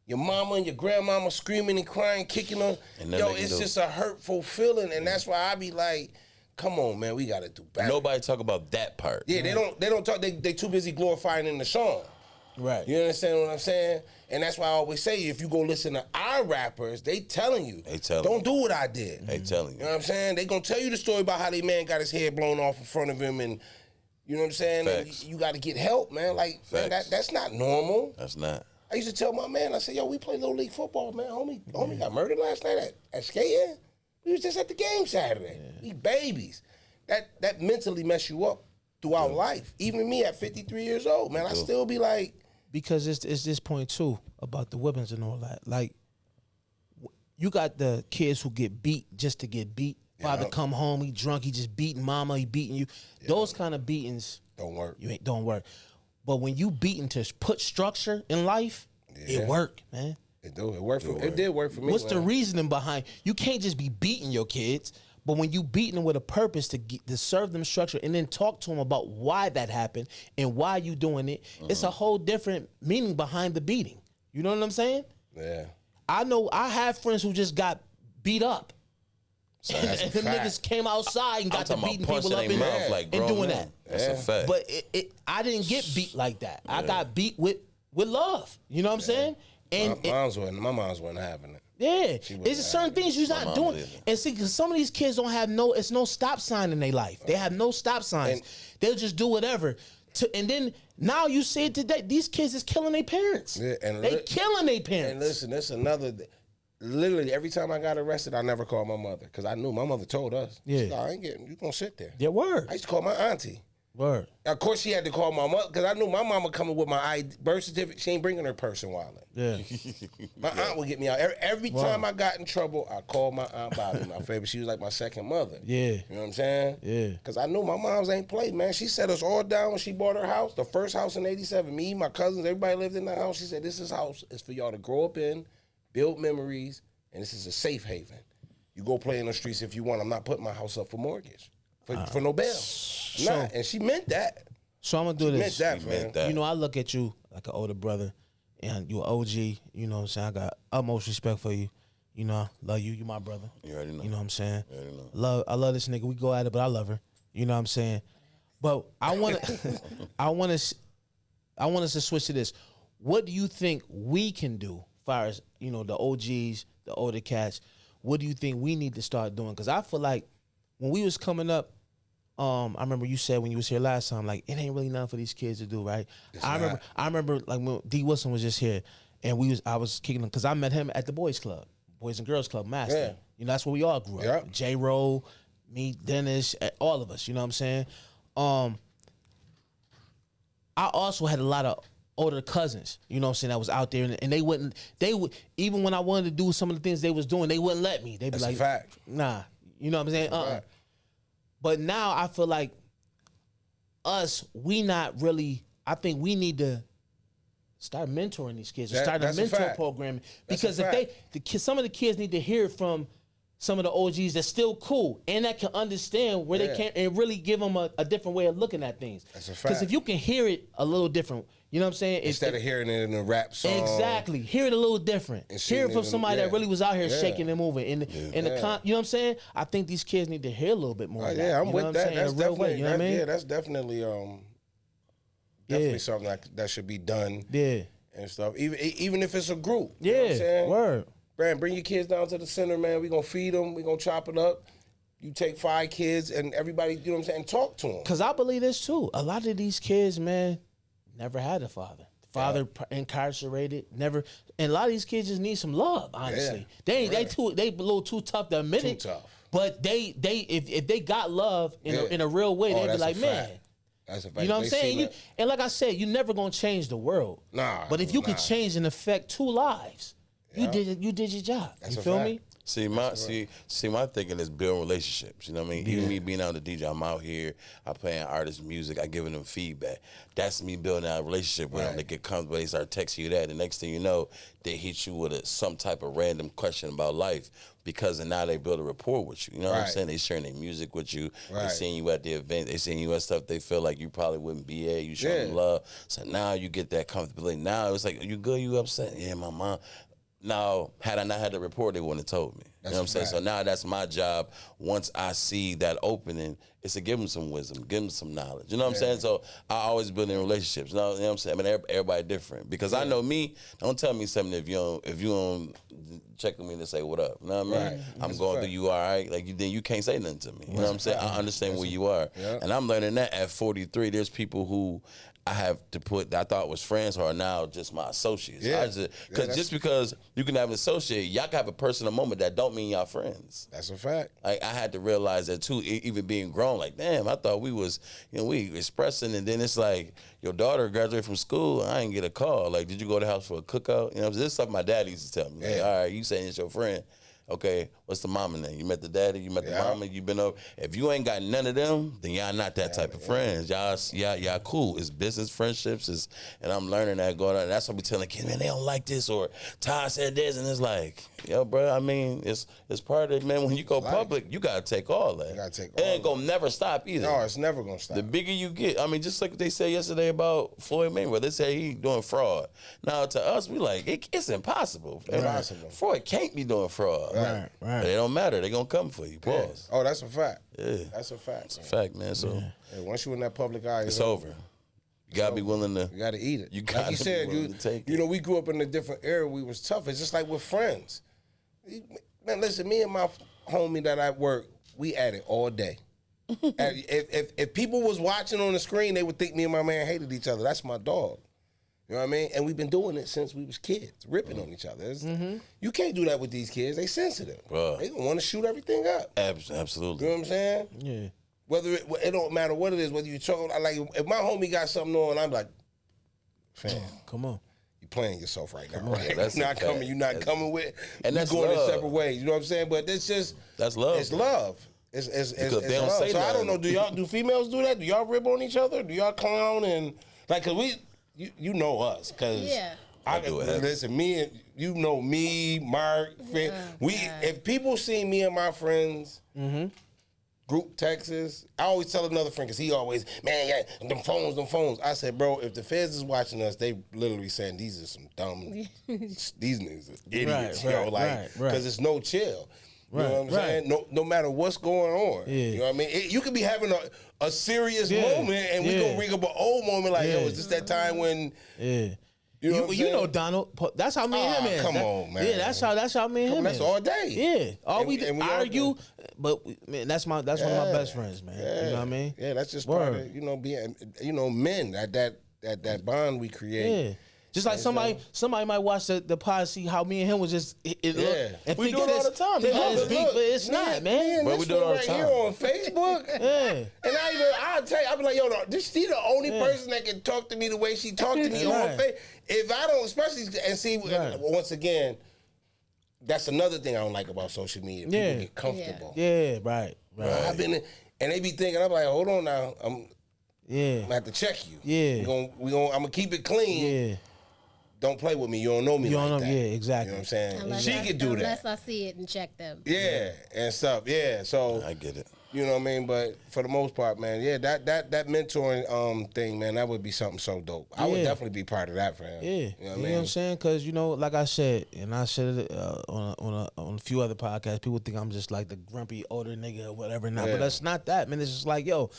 Your mama and your grandmama screaming and crying, kicking on. Yo, it's just a hurtful feeling, and that's why I be like, come on, man, we got to do better. Nobody talk about that part. Yeah, they don't talk. They too busy glorifying in the song. Right. You understand what I'm saying? And that's why I always say, if you go listen to our rappers, they telling you. Don't do what I did. They telling you. You know what I'm saying? They gonna tell you the story about how they man got his head blown off in front of him, and you know what I'm saying? And you got to get help, man. Like, man, that's not normal. That's not. I used to tell my man, I said, yo, we play Little League football, man. Homie got murdered last night at skating. We was just at the game Saturday. We babies. That mentally mess you up throughout life. Even me at 53 years old, man, I still be like. Because it's this point too about the weapons and all that. Like, you got the kids who get beat just to get beat. Father come home, he drunk, he just beating mama, he beating you. Those kind of beatings don't work. Don't work. But when you beating to put structure in life, it work, man. It do. It worked for me. It did work for me. What's the reasoning behind? You can't just be beating your kids. But when you beating them with a purpose to serve them structure and then talk to them about why that happened and why you doing it, it's a whole different meaning behind the beating. You know what I'm saying? Yeah. I have friends who just got beat up. So and them niggas came outside and got to beating people up and doing that. That's a fact. But I didn't get beat like that. I got beat with love. You know what I'm saying? And my mom's wasn't having it. Yeah, it's just certain things you're not doing. And see, because some of these kids don't have it's no stop sign in their life. They have no stop signs. They'll just do whatever. And then now you see it today. These kids is killing their parents. Yeah, and they killing their parents. And listen, that's another. Literally, every time I got arrested, I never called my mother because I knew my mother told us. Yeah, said, I ain't getting. You gonna sit there? Yeah, word. I used to call my auntie. Word. Of course, she had to call my mother because I knew my mama coming with my birth certificate. She ain't bringing her purse and wallet. Yeah. My aunt would get me out. Every time I got in trouble, I called my aunt Bobby, my favorite. She was like my second mother. Yeah. You know what I'm saying? Yeah. Because I knew my moms ain't played, man. She set us all down when she bought her house, the first house in 87. Me, my cousins, everybody lived in that house. She said, this house is for y'all to grow up in, build memories, and this is a safe haven. You go play in the streets if you want. I'm not putting my house up for mortgage, for no bail. Nah, and she meant that. So I'm gonna do this. Meant that. You know, I look at you like an older brother, and you an OG. You know what I'm saying? I got utmost respect for you. You know, I love you. You my brother. You already know. You know what I'm saying? You already know. I love this nigga. We go at it, but I love her. You know what I'm saying? But I want to, I want us to switch to this. What do you think we can do, as far as the OGs, the older cats? What do you think we need to start doing? Because I feel like when we was coming up, I remember you said when you was here last time, like, it ain't really nothing for these kids to do, right? I remember like when D Wilson was just here, and I was kicking him because I met him at the Boys and Girls Club, Master. Yeah. That's where we all grew up. Yep. J-Ro, me, Dennis, all of us. You know what I'm saying? I also had a lot of older cousins, you know what I'm saying, that was out there, and they would even when I wanted to do some of the things they was doing, they wouldn't let me. They'd be That's like, a fact. nah, you know what I'm saying? Fact. But now I feel like we not really. I think we need to start mentoring these kids, or start a mentor program, because some of the kids need to hear from some of the OGs that's still cool and that can understand where they can, and really give them a different way of looking at things. That's a fact. Because if you can hear it a little different, you know what I'm saying? Instead of hearing it in a rap song. Exactly. Hear it a little different. Hear it from somebody that really was out here shaking and moving. You know what I'm saying? I think these kids need to hear a little bit more of that. Yeah, I'm with that. That's definitely, you know what I mean? Yeah, that's definitely something that should be done. Yeah. And stuff. Even if it's a group. Yeah. You know what I'm saying? Word. Man, bring your kids down to the center, man. We're going to feed them. We're going to chop it up. You take 5 kids and everybody, you know what I'm saying, talk to them. Because I believe this, too. A lot of these kids, man, never had a father. Father incarcerated, never. And a lot of these kids just need some love, honestly. They a little too tough to admit it. Too tough. But if they got love in a real way, they'd be like, man. That's a fact. You know what I'm saying? And like I said, you're never going to change the world. Nah. But if you can change and affect 2 lives, you did your job. That's you feel me? See, my thinking is building relationships. You know what I mean? Yeah. Even me being out the DJ, I'm out here, I playing artists' music, I giving them feedback. That's me building out a relationship with them. They get comfortable, they start texting you that. The next thing you know, they hit you with some type of random question about life, because now they build a rapport with you. You know what I'm saying? They sharing their music with you. They seeing you at the event. They seeing you at stuff they feel like you probably wouldn't be at. You show them love. So now you get that comfortability. Now it's like, you good? You upset? Yeah, my mom. Now, had I not had the report, they wouldn't have told me. You know what I'm saying? So now that's my job. Once I see that opening, is to give them some wisdom, give them some knowledge. You know what I'm saying? So I always build in relationships. You know what I'm saying? I mean, everybody different. Because I know me, don't tell me something if you don't check with me to say what up. You know what I mean? I'm going through, you all right? Like, then you can't say nothing to me. You know what I'm saying? I understand where you are. Yeah. And I'm learning that at 43, there's people who I have to put that I thought was friends who are now just my associates. Just because you can have an associate, y'all can have a personal moment that don't mean y'all friends. That's a fact. Like, I had to realize that too, even being grown. Like, damn, I thought we was, we expressing, and then it's like, your daughter graduated from school, I didn't get a call. Like, did you go to the house for a cookout? You know, this is stuff my dad used to tell me. Like, all right, you saying it's your friend. Okay, what's the mama name? You met the daddy, you met the mama, you been over. If you ain't got none of them, then y'all not that type of friends. Y'all cool. It's business friendships, and I'm learning that going on. And that's what we telling kids, man, they don't like this, or Todd said this, and it's like, yo, bro, I mean, it's part of it, man. When you go public, you gotta take all that. You gotta take all. It ain't gonna never stop either. No, it's never gonna stop. The bigger you get, I mean, just like they said yesterday about Floyd Mayweather, they said he doing fraud. Now to us, we like, it's impossible. Impossible. Floyd can't be doing fraud. Right. But it don't matter. They gonna come for you. Pause. Oh, that's a fact. Yeah. That's a fact. It's a fact, man. So once you in that public eye, it's over. You gotta be willing to. You gotta eat it. You gotta like you said, be willing to take it. We grew up in a different era. We was tough. It's just like with friends. Man, listen, me and my homie that I work, we at it all day. if people was watching on the screen, they would think me and my man hated each other. That's my dog. You know what I mean? And we've been doing it since we was kids, ripping on each other. You can't do that with these kids. They sensitive. They don't want to shoot everything up. Absolutely. You know what I'm saying? Yeah. Whether it don't matter what it is, whether you talk like if my homie got something on, I'm like, fam, come on. You playing yourself right now, right? That's You're not coming. You're not that's, coming with. And you're that's going love. in separate ways. You know what I'm saying? But it's just that's love. It's love. It's they don't love. say So I don't nothing. know. Do females do that? Do y'all rib on each other? Do y'all clown and like? Cause you know us. Cause Yeah. I do it. Listen, me and you know me, Mark. If people see me and my friends. Group texts. I always tell another friend because he always, man, yeah, them phones. I said, bro, if the feds is watching us, they literally saying these are some dumb, these niggas are idiots, because it's no chill. You know what I'm saying? No matter what's going on. Yeah. You know what I mean? You could be having a serious moment and we gonna bring up an old moment like, yo, is this that time when? Yeah. You know Donald. That's how me and him is. Come on, man. Yeah, that's how me and him is. That's all day. Yeah, we argue, but man, that's one of my best friends, man. Yeah. You know what I mean? Yeah, that's just part of being men that bond we create. Yeah. Just like somebody might watch the pod, see how me and him was just and we do it all the time. But it's not, man. But we do it all the time. Here on Facebook. Yeah. And I'll tell you, I'll be like, yo, she the only person that can talk to me the way she talked to me on Facebook. If I don't, especially, and see, once again, that's another thing I don't like about social media. People get comfortable. Yeah, right. I've been, and they be thinking, I'm like, hold on now, I'm gonna have to check you. Yeah. I'm gonna keep it clean. Yeah. Don't play with me. You don't know me like that. Yeah, exactly. You know what I'm saying? Unless she could do that. Unless I see it and check them. Yeah, and stuff. Yeah, so I get it. You know what I mean? But for the most part, man, yeah, that mentoring thing, man, that would be something so dope. I would definitely be part of that for him. Yeah, you know what I'm saying? Because like I said, and I said it on a few other podcasts, people think I'm just like the grumpy older nigga or whatever. But that's not that, man. It's just like, yo,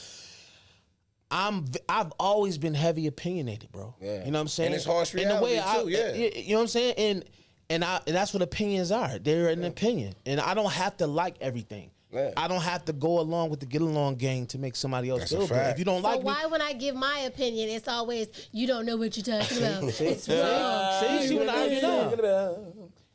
I've always been heavy opinionated, bro. Yeah. You know what I'm saying? And it's harsh reality too, you know what I'm saying? And that's what opinions are. They're an opinion. And I don't have to like everything. Yeah. I don't have to go along with the get along gang to make somebody else feel good. If you don't like me, why when I give my opinion, it's always you don't know what you're talking about. It's wrong. See, you argue now.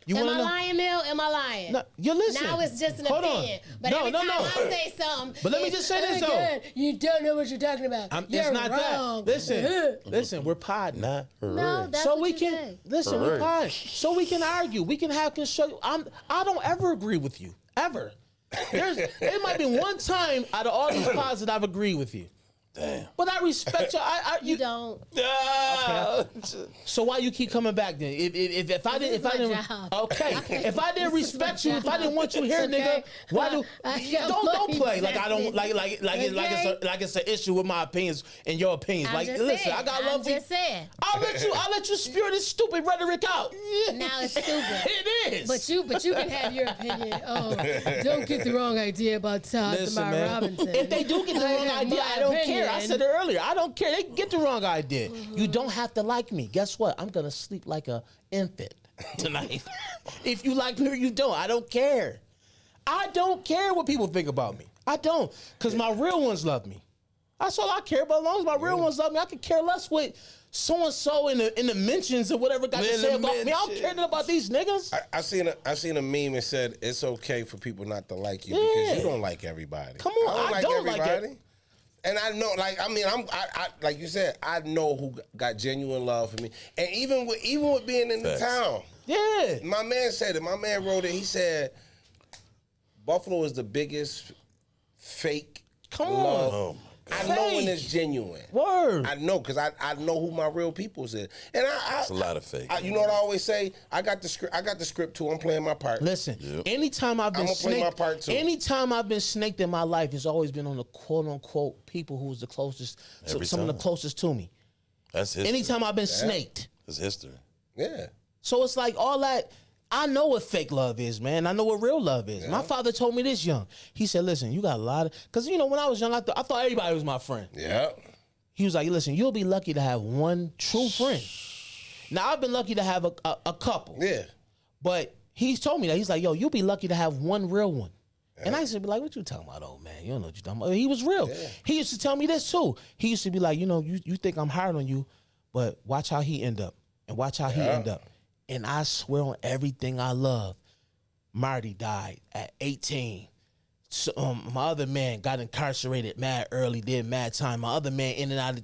Am I lying, Mel? Am I lying? No, you listen. Now it's just an opinion. But every time I say something, but let me just say this though. You don't know what you're talking about. You're not wrong. That. Listen, we're pod. No, that's so what we you can say. listen. We're pod. So we can argue. We can have constructive. I don't ever agree with you ever. It might be one time out of all these pods that I've agreed with you. Damn. But I respect you. You don't. Okay. So why you keep coming back then? If I didn't if I didn't respect you, if I didn't want you here, nigga, why don't play like I don't like it's an issue with my opinions and your opinions. Like listen, I got love for you. I'll let you spew this stupid rhetoric out. Now it's stupid. It is. But you can have your opinion. Oh, don't get the wrong idea about Todd Lamar Robinson. If they do get the wrong idea, I don't care. I said it earlier. I don't care. They can get the wrong idea. Mm-hmm. You don't have to like me. Guess what? I'm going to sleep like an infant tonight. If you like me or you don't, I don't care. I don't care what people think about me. I don't. Because my real ones love me. That's all I care about. As long as my real ones love me, I could care less what so-and-so in the mentions or whatever got to say about me. I don't care about these niggas. I seen a meme that said it's okay for people not to like you because you don't like everybody. Come on, I don't like everybody. And I know, I like you said, I know who got genuine love for me. And even with being in the town, my man said it. My man wrote it. He said, Buffalo is the biggest fake love. I know when it's genuine. Word. I know because I know who my real peoples is, and it's a lot of fake. You know what I always say? I got the script too. I'm playing my part. Listen, anytime I've been snaked, my part too. Anytime I've been snaked in my life, it's always been on the quote unquote people who's the closest, some of the closest to me. That's history. Anytime I've been snaked, it's history. Yeah. So it's like all that. I know what fake love is, man. I know what real love is. Yeah. My father told me this young. He said, listen, you got a lot of... Because, when I was young, I thought everybody was my friend. Yeah. He was like, listen, you'll be lucky to have one true friend. Now, I've been lucky to have a couple. Yeah. But he's told me that. He's like, yo, you'll be lucky to have one real one. Yeah. And I used to be like, what you talking about, old man? You don't know what you're talking about. He was real. Yeah. He used to tell me this, too. He used to be like, you think I'm hard on you, but watch how he end up. And watch how he end up. And I swear on everything I love, Marty died at 18, So, my other man got incarcerated mad early, did mad time. My other man in and out.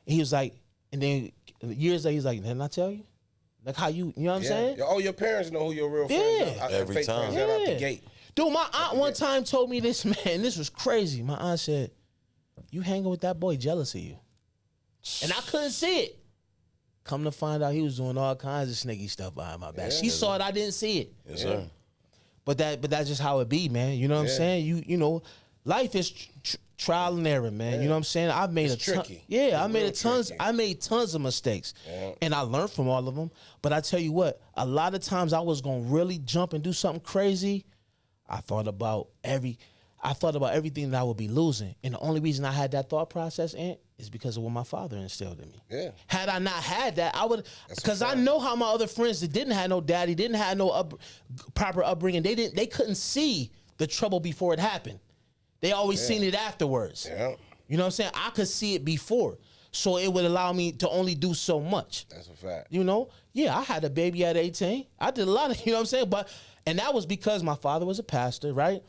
He was like, and then years later, he's like, didn't I tell you? Like how you know what I'm saying? Oh, your parents know who your real friends are. Every time. Friends out the gate. Dude, my aunt one time told me this, man. This was crazy. My aunt said, you hanging with that boy jealous of you. And I couldn't see it. Come to find out he was doing all kinds of sneaky stuff behind my back. She saw it, I didn't see it. Yes, sir. But that's just how it be, man. You know what I'm saying? You know, life is trial and error, man. You know what I'm saying? I've made tricky. I made tons of mistakes, and I learned from all of them. But I tell you what, a lot of times I was gonna really jump and do something crazy. I thought about everything that I would be losing, and the only reason I had that thought process, Ant, is because of what my father instilled in me. Yeah. Had I not had that, I would, because I know how my other friends that didn't have no daddy, didn't have no proper upbringing, they couldn't see the trouble before it happened. They always seen it afterwards. Yeah. You know what I'm saying? I could see it before, so it would allow me to only do so much. That's a fact. You know? Yeah, I had a baby at 18. I did a lot of, you know what I'm saying? And that was because my father was a pastor, right?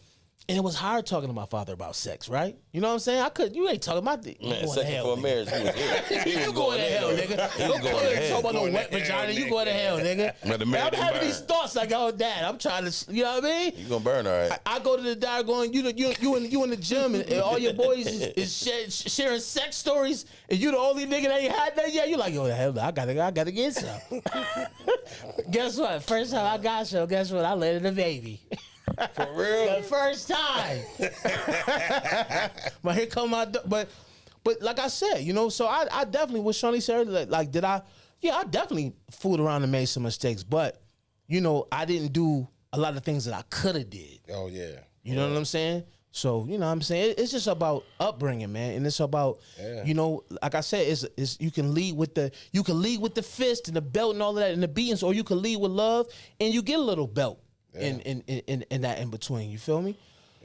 And it was hard talking to my father about sex, right? You know what I'm saying? You ain't talking about the Man, second for a marriage, he was here. You going to hell, nigga. He was going to hell. Talk about no wet vagina. You going to hell, nigga. I'm having these thoughts like, oh, Dad, I'm trying to, you know what I mean? You gonna burn, all right. I go to the dad going, you in the gym, and all your boys is sharing sex stories, and you the only nigga that ain't had that yet. You like, yo, hell, I gotta get some. Guess what? First time I got some, guess what? I landed a baby. For real? The first time. But here come my, but like I said, you know, so I definitely, what Shawnee said, like I definitely fooled around and made some mistakes, but, you know, I didn't do a lot of things that I could have did. Oh, yeah. You know what I'm saying? So, you know what I'm saying? It's just about upbringing, man. And it's about, you know, like I said, it's you can lead with the fist and the belt and all of that and the beatings, or you can lead with love and you get a little belt. In that in between, you feel me?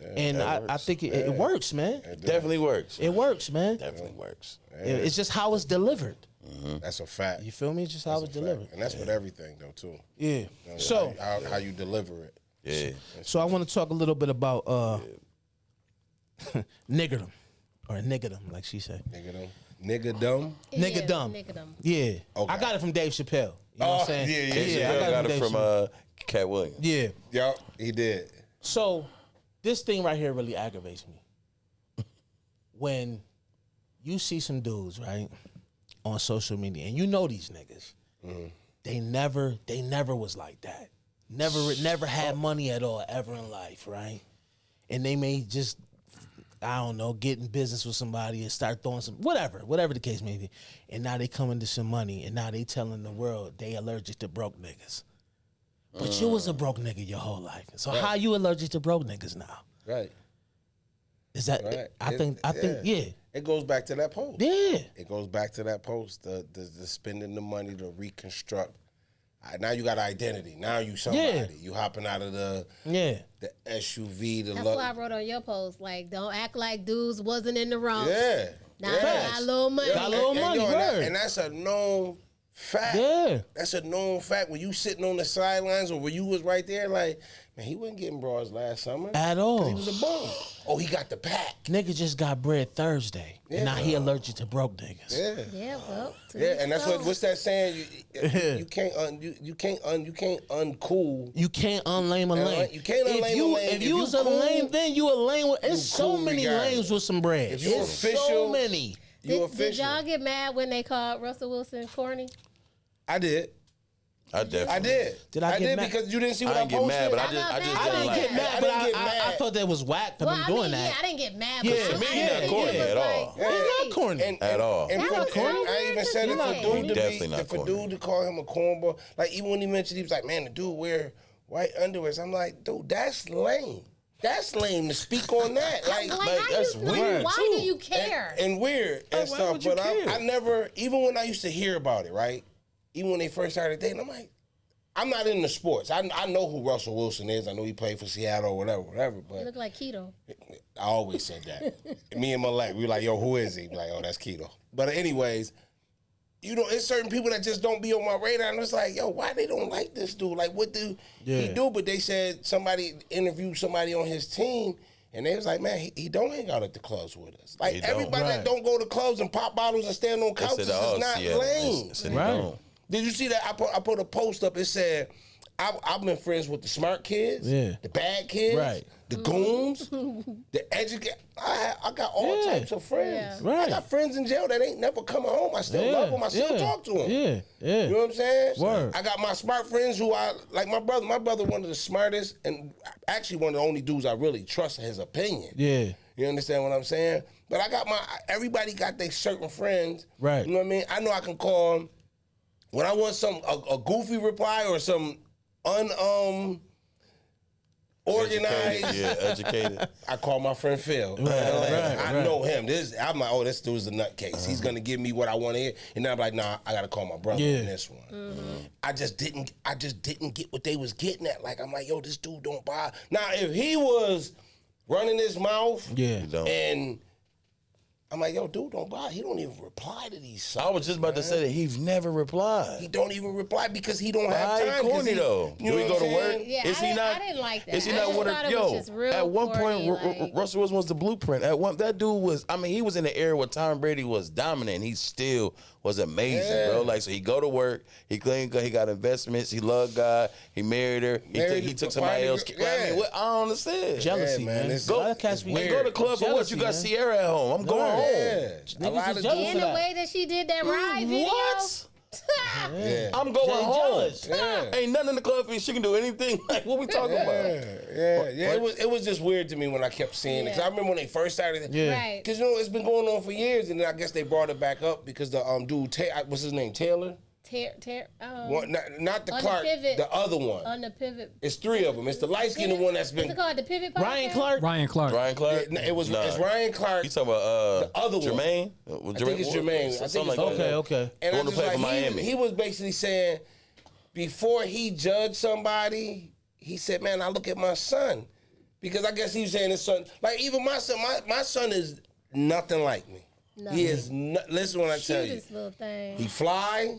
Yeah, and I think it works, man. It definitely works. It works, man. Definitely works. It's just how it's delivered. Mm-hmm. That's a fact. You feel me? It's just how it's delivered. And that's with everything, though, too. Yeah. You know, so how you deliver it. Yeah. So I want to talk a little bit about niggerdom, or niggadom, like she said. Niggadom. Niggadom. Niggadom. Yeah. Okay. I got it from Dave Chappelle. You know what I'm saying? Yeah. I got it from Cat Williams. Yeah. Yup, he did. So this thing right here really aggravates me. When you see some dudes, right, on social media, and you know these niggas, they never was like that. Never had money at all ever in life, right? And they may just, I don't know, get in business with somebody and start throwing some, whatever the case may be. And now they come into some money, and now they telling the world they allergic to broke niggas. But you was a broke nigga your whole life. So how you allergic to broke niggas now? Right. Is that, right. I think, It goes back to that post. Yeah. It goes back to that post, the spending the money to reconstruct. Now you got identity. Now you somebody. Yeah. You hopping out of the SUV. That's why I wrote on your post, like, don't act like dudes wasn't in the wrong. Yeah. Now I got a little money. Got a little money, and that's a known fact. Yeah. That's a known fact. When you sitting on the sidelines or when you was right there, like, man, he wasn't getting bras last summer. At all. He was a bum. Oh, he got the pack. Nigga just got bread Thursday. And now he allergic to broke niggas. Yeah. Yeah, well. And that's what's that saying? You can't uncool. You can't unlame a lame. You can't unlame a lame. If you was a lame, then you a lame. It's so many lames with some bread. If you official, so many. Did y'all get mad when they called Russell Wilson corny? I did. I did. Did I get mad? Because you didn't see what I didn't posted. get mad, but I didn't get mad, but I thought that was whack for them doing that. Yeah, I didn't get mad. Yeah, but me, not corny at all. It's not corny at all. And I even said it for dude to call him a cornball. Like, even when he mentioned, he was like, man, the dude wear white underwear. I'm like, dude, that's lame. That's lame to speak on that. Like that's weird. Why do you care? And weird and stuff. But I never, even when I used to hear about it, right? Even when they first started dating, I'm like, I'm not into sports. I know who Russell Wilson is. I know he played for Seattle or whatever. But you look like Keto. I always said that. Me and Malek, we were like, yo, who is he? Like, oh, that's Keto. But anyways, you know, it's certain people that just don't be on my radar. And it's like, yo, why they don't like this dude? Like, what do he do? But they said somebody interviewed somebody on his team, And they was like, man, he don't hang out at the clubs with us. Like, He everybody don't. that don't go to clubs and pop bottles and stand on couches is not lame. Right. Did you see that? I put a post up. It said, I've been friends with the smart kids, the bad kids, the goons, the educated. I got all types of friends. Yeah. I got friends in jail that ain't never coming home. I still love them. I still talk to them. Yeah, yeah. You know what I'm saying? Word. I got my smart friends who like my brother. My brother, one of the smartest and actually one of the only dudes I really trust his opinion. Yeah. You understand what I'm saying? But I got everybody got their certain friends. Right. You know what I mean? I know I can call them when I want a goofy reply or some organized. Educated. I call my friend Phil. I know him. I'm like, this dude's a nutcase. He's gonna give me what I want to hear, and then I'm like, nah, I gotta call my brother on this one. Mm-hmm. I just didn't get what they was getting at. Like, I'm like, yo, this dude don't buy. Now, if he was running his mouth, and I'm like, yo, dude, don't buy. He don't even reply to these songs. I was just about to say that he's never replied. He don't even reply because he don't have Why time. corny though? You Do know he what go I'm to work? saying? Yeah, Is he not? I didn't like that. Is he I not just what? thought it was just real At one corny, point, like- Russell Wilson was the blueprint. That dude was. I mean, he was in the era where Tom Brady was dominant. He still was amazing, bro. Like, so he go to work. He clean. He got investments. He loved God. He married her. He took somebody else. I mean, I don't understand. Jealousy, man. man. Go to the club for what? You got Sierra at home. I'm going home. A lot of jealous And the way that she did that ride video. What? Yeah. I'm going home. jealous. Ain't nothing in the club for you. She can do anything. Like, what we talking about? Yeah. It was just weird to me when I kept seeing it. Cause I remember when they first started. Yeah. Right. Cause you know it's been going on for years, and then I guess they brought it back up because the dude, what's his name, Taylor? Not the On Clark, the pivot. the other one. On the pivot. It's three of them. It's the light skinned one that's What's been. it called? The pivot podcast? Ryan Clark. Ryan Clark. Ryan Clark? It's Ryan Clark. You talking about the other one. Jermaine? I think it's Jermaine. I think Something it's like that. Okay. And Going I to just play for like, Miami. he was basically saying, before he judged somebody, he said, man, I look at my son. Because I guess he was saying his son, like even my son, my son is nothing like me. No. He is, listen when I tell you. Cutest little thing. He fly,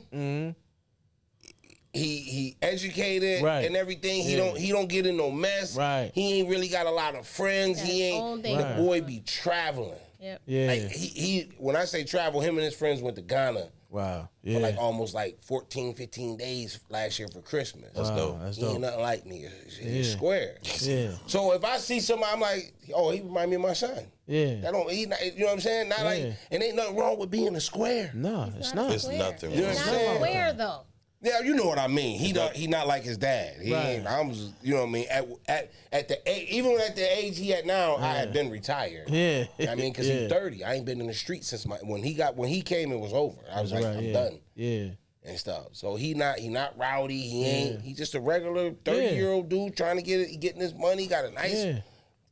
he educated Right. and everything. He don't get in no mess. Right. He ain't really got a lot of friends. Got He his own ain't, thing the going boy on. be traveling. Yep. Yeah. Like he when I say travel, him and his friends went to Ghana Wow. for Yeah. like almost like 14, 15 days last year for Christmas. That's dope. That's He ain't dope. nothing like me. He's square. Yeah. So if I see somebody, I'm like, oh, he remind me of my son. Yeah. That don't, you know what I'm saying? Not like, and ain't nothing wrong with being a square. No, it's Not not. It's square. nothing He's wrong. not Yeah. square though. Yeah, you know what I mean. He not like his dad. He Right. ain't. I was, you know what I mean. At the age, even at the age he at now, I had been retired. Yeah. I mean, because he's 30. I ain't been in the street since when he came, it was over. I was like, Right, I'm yeah. done Yeah. and stuff. So he not rowdy. He ain't. He's just a regular 30-year-old dude trying to getting his money. Got a nice Yeah.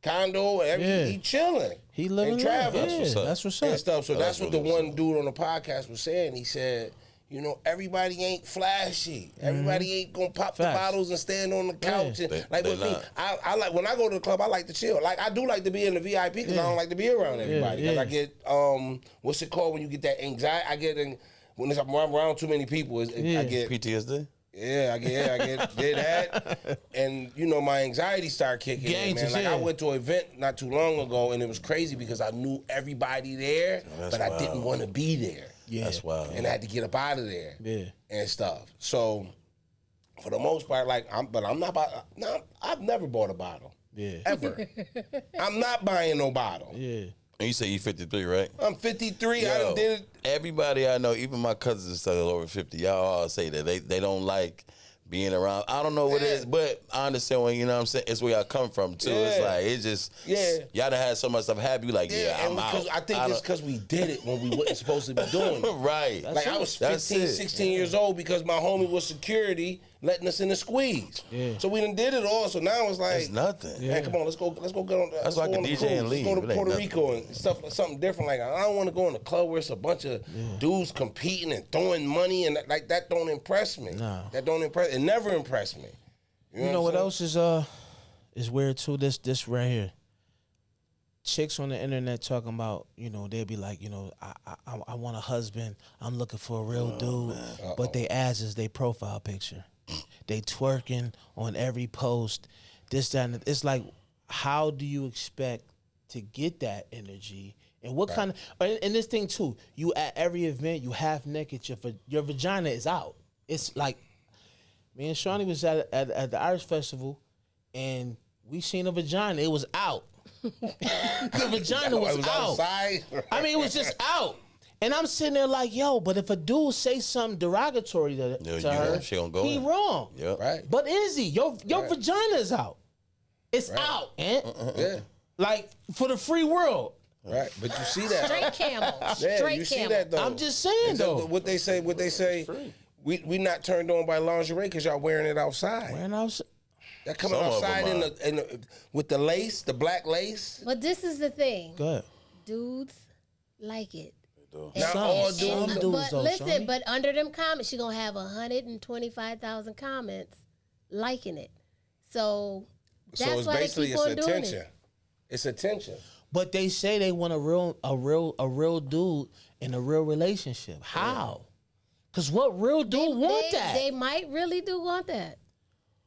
condo and everything. Yeah. He chilling. He living and life. traveling. Yeah, that's what's And up. stuff. So that's what the really one dude on the podcast was saying. He said, you know, everybody ain't flashy. Everybody ain't gonna pop the Facts. bottles and stand on the couch. And, They like with me, not. I like when I go to the club, I like to chill. Like I do like to be in the VIP because I don't like to be around everybody. Because yeah. I get what's it called when you get that anxiety? I get when I'm around too many people. I get PTSD? I did that, and you know my anxiety started kicking in, man. Like I went to an event not too long ago, and it was crazy because I knew everybody there, but I didn't want to be there. Yeah. That's wild. And I had to get up out of there, Yeah. and stuff. So, for the most part, like I'm not about. No, I've never bought a bottle. Yeah. Ever. I'm not buying no bottle. Yeah. And you say you 53, right? I'm 53. I Yo, done did it. Everybody I know, even my cousins and stuff over 50, y'all all say that they don't like being around. I don't know what it is, but I understand when, you know what I'm saying, it's where y'all come from too. It's like, it's just, y'all done had so much stuff happen, you like, I'm out. I think it's because we did it when we wasn't supposed to be doing it. Right. Like I was 15, 16 years old because my homie was security letting us in the squeeze. Yeah. So we done did it all. So now it's like, It's nothing. man, come on, let's go get on. That's why I can DJ and leave. Let's go It to ain't Puerto nothing. Rico and stuff, something different. Like I don't want to go in a club where it's a bunch of dudes competing and throwing money and like that don't impress me. No. That don't impress. It never impressed me. You know what else is weird too? This right here. Chicks on the internet talking about, you know, they'll be like, you know, I want a husband. I'm looking for a real dude. But they ass is their profile picture. They twerking on every post. This, that, and it's like, how do you expect to get that energy? And what kind of, and this thing too, you at every event, you half naked, your vagina is out. It's like, me and Shawnee was at the Irish Festival, and we seen a vagina. It was out. The vagina was out. Outside. I mean, it was just out. And I'm sitting there like, yo, but if a dude say something derogatory to her, she gonna go he in. wrong. Yep. Right. But is he? Your vagina is out. It's out, Ant. Yeah. Like, for the free world. Right. But you see that. Straight camel. Yeah, Straight you see camel. that though. I'm just saying, though. What they say. We not turned on by lingerie because y'all wearing it outside. Man, I was... That coming Some of outside them with the lace, the black lace. But this is the thing. Go ahead. Dudes like it. Not all dudes. dudes, But though, listen, Shawnee. but under them comments, she gonna have 125,000 comments liking it. So So that's it's why they basically keep it's on doing attention. it. It's attention. But they say they want a real dude in a real relationship. How? Because what real dude want that? They might really do want that.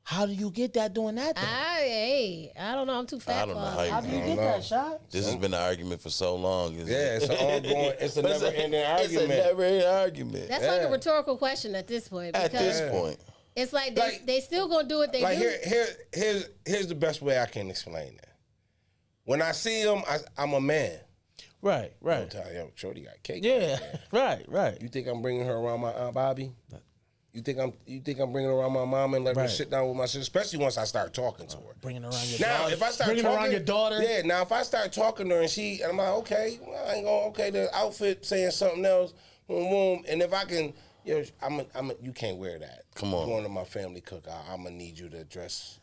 How do you get that doing that, though? I don't know. I'm too fat I don't for know all how you How do you I get don't that, shot? This has been an argument for so long. Yeah, it's an ongoing. It's a never-ending argument. It's a never-ending argument. That's like a rhetorical question at this point. At Because this point. it's like Like- they still gonna do what they Like do. here's the best way I can explain that. When I see him, I'm a man. Right, I'm right. telling you, Shorty got cake. Yeah, right. You think I'm bringing her around my Aunt Bobby? You think I'm bringing her around my mom and let her Right. sit down with my sister, especially once I start talking to her. Bringing around your Now, daughter. if I start bringing talking, around your daughter. yeah. Now, if I start talking to her and I'm like, okay, well, I ain't going. Okay, the outfit saying something else, boom, boom. And if I can, you can't wear that. Come on. Going to my family cookout, I'm gonna need you to dress.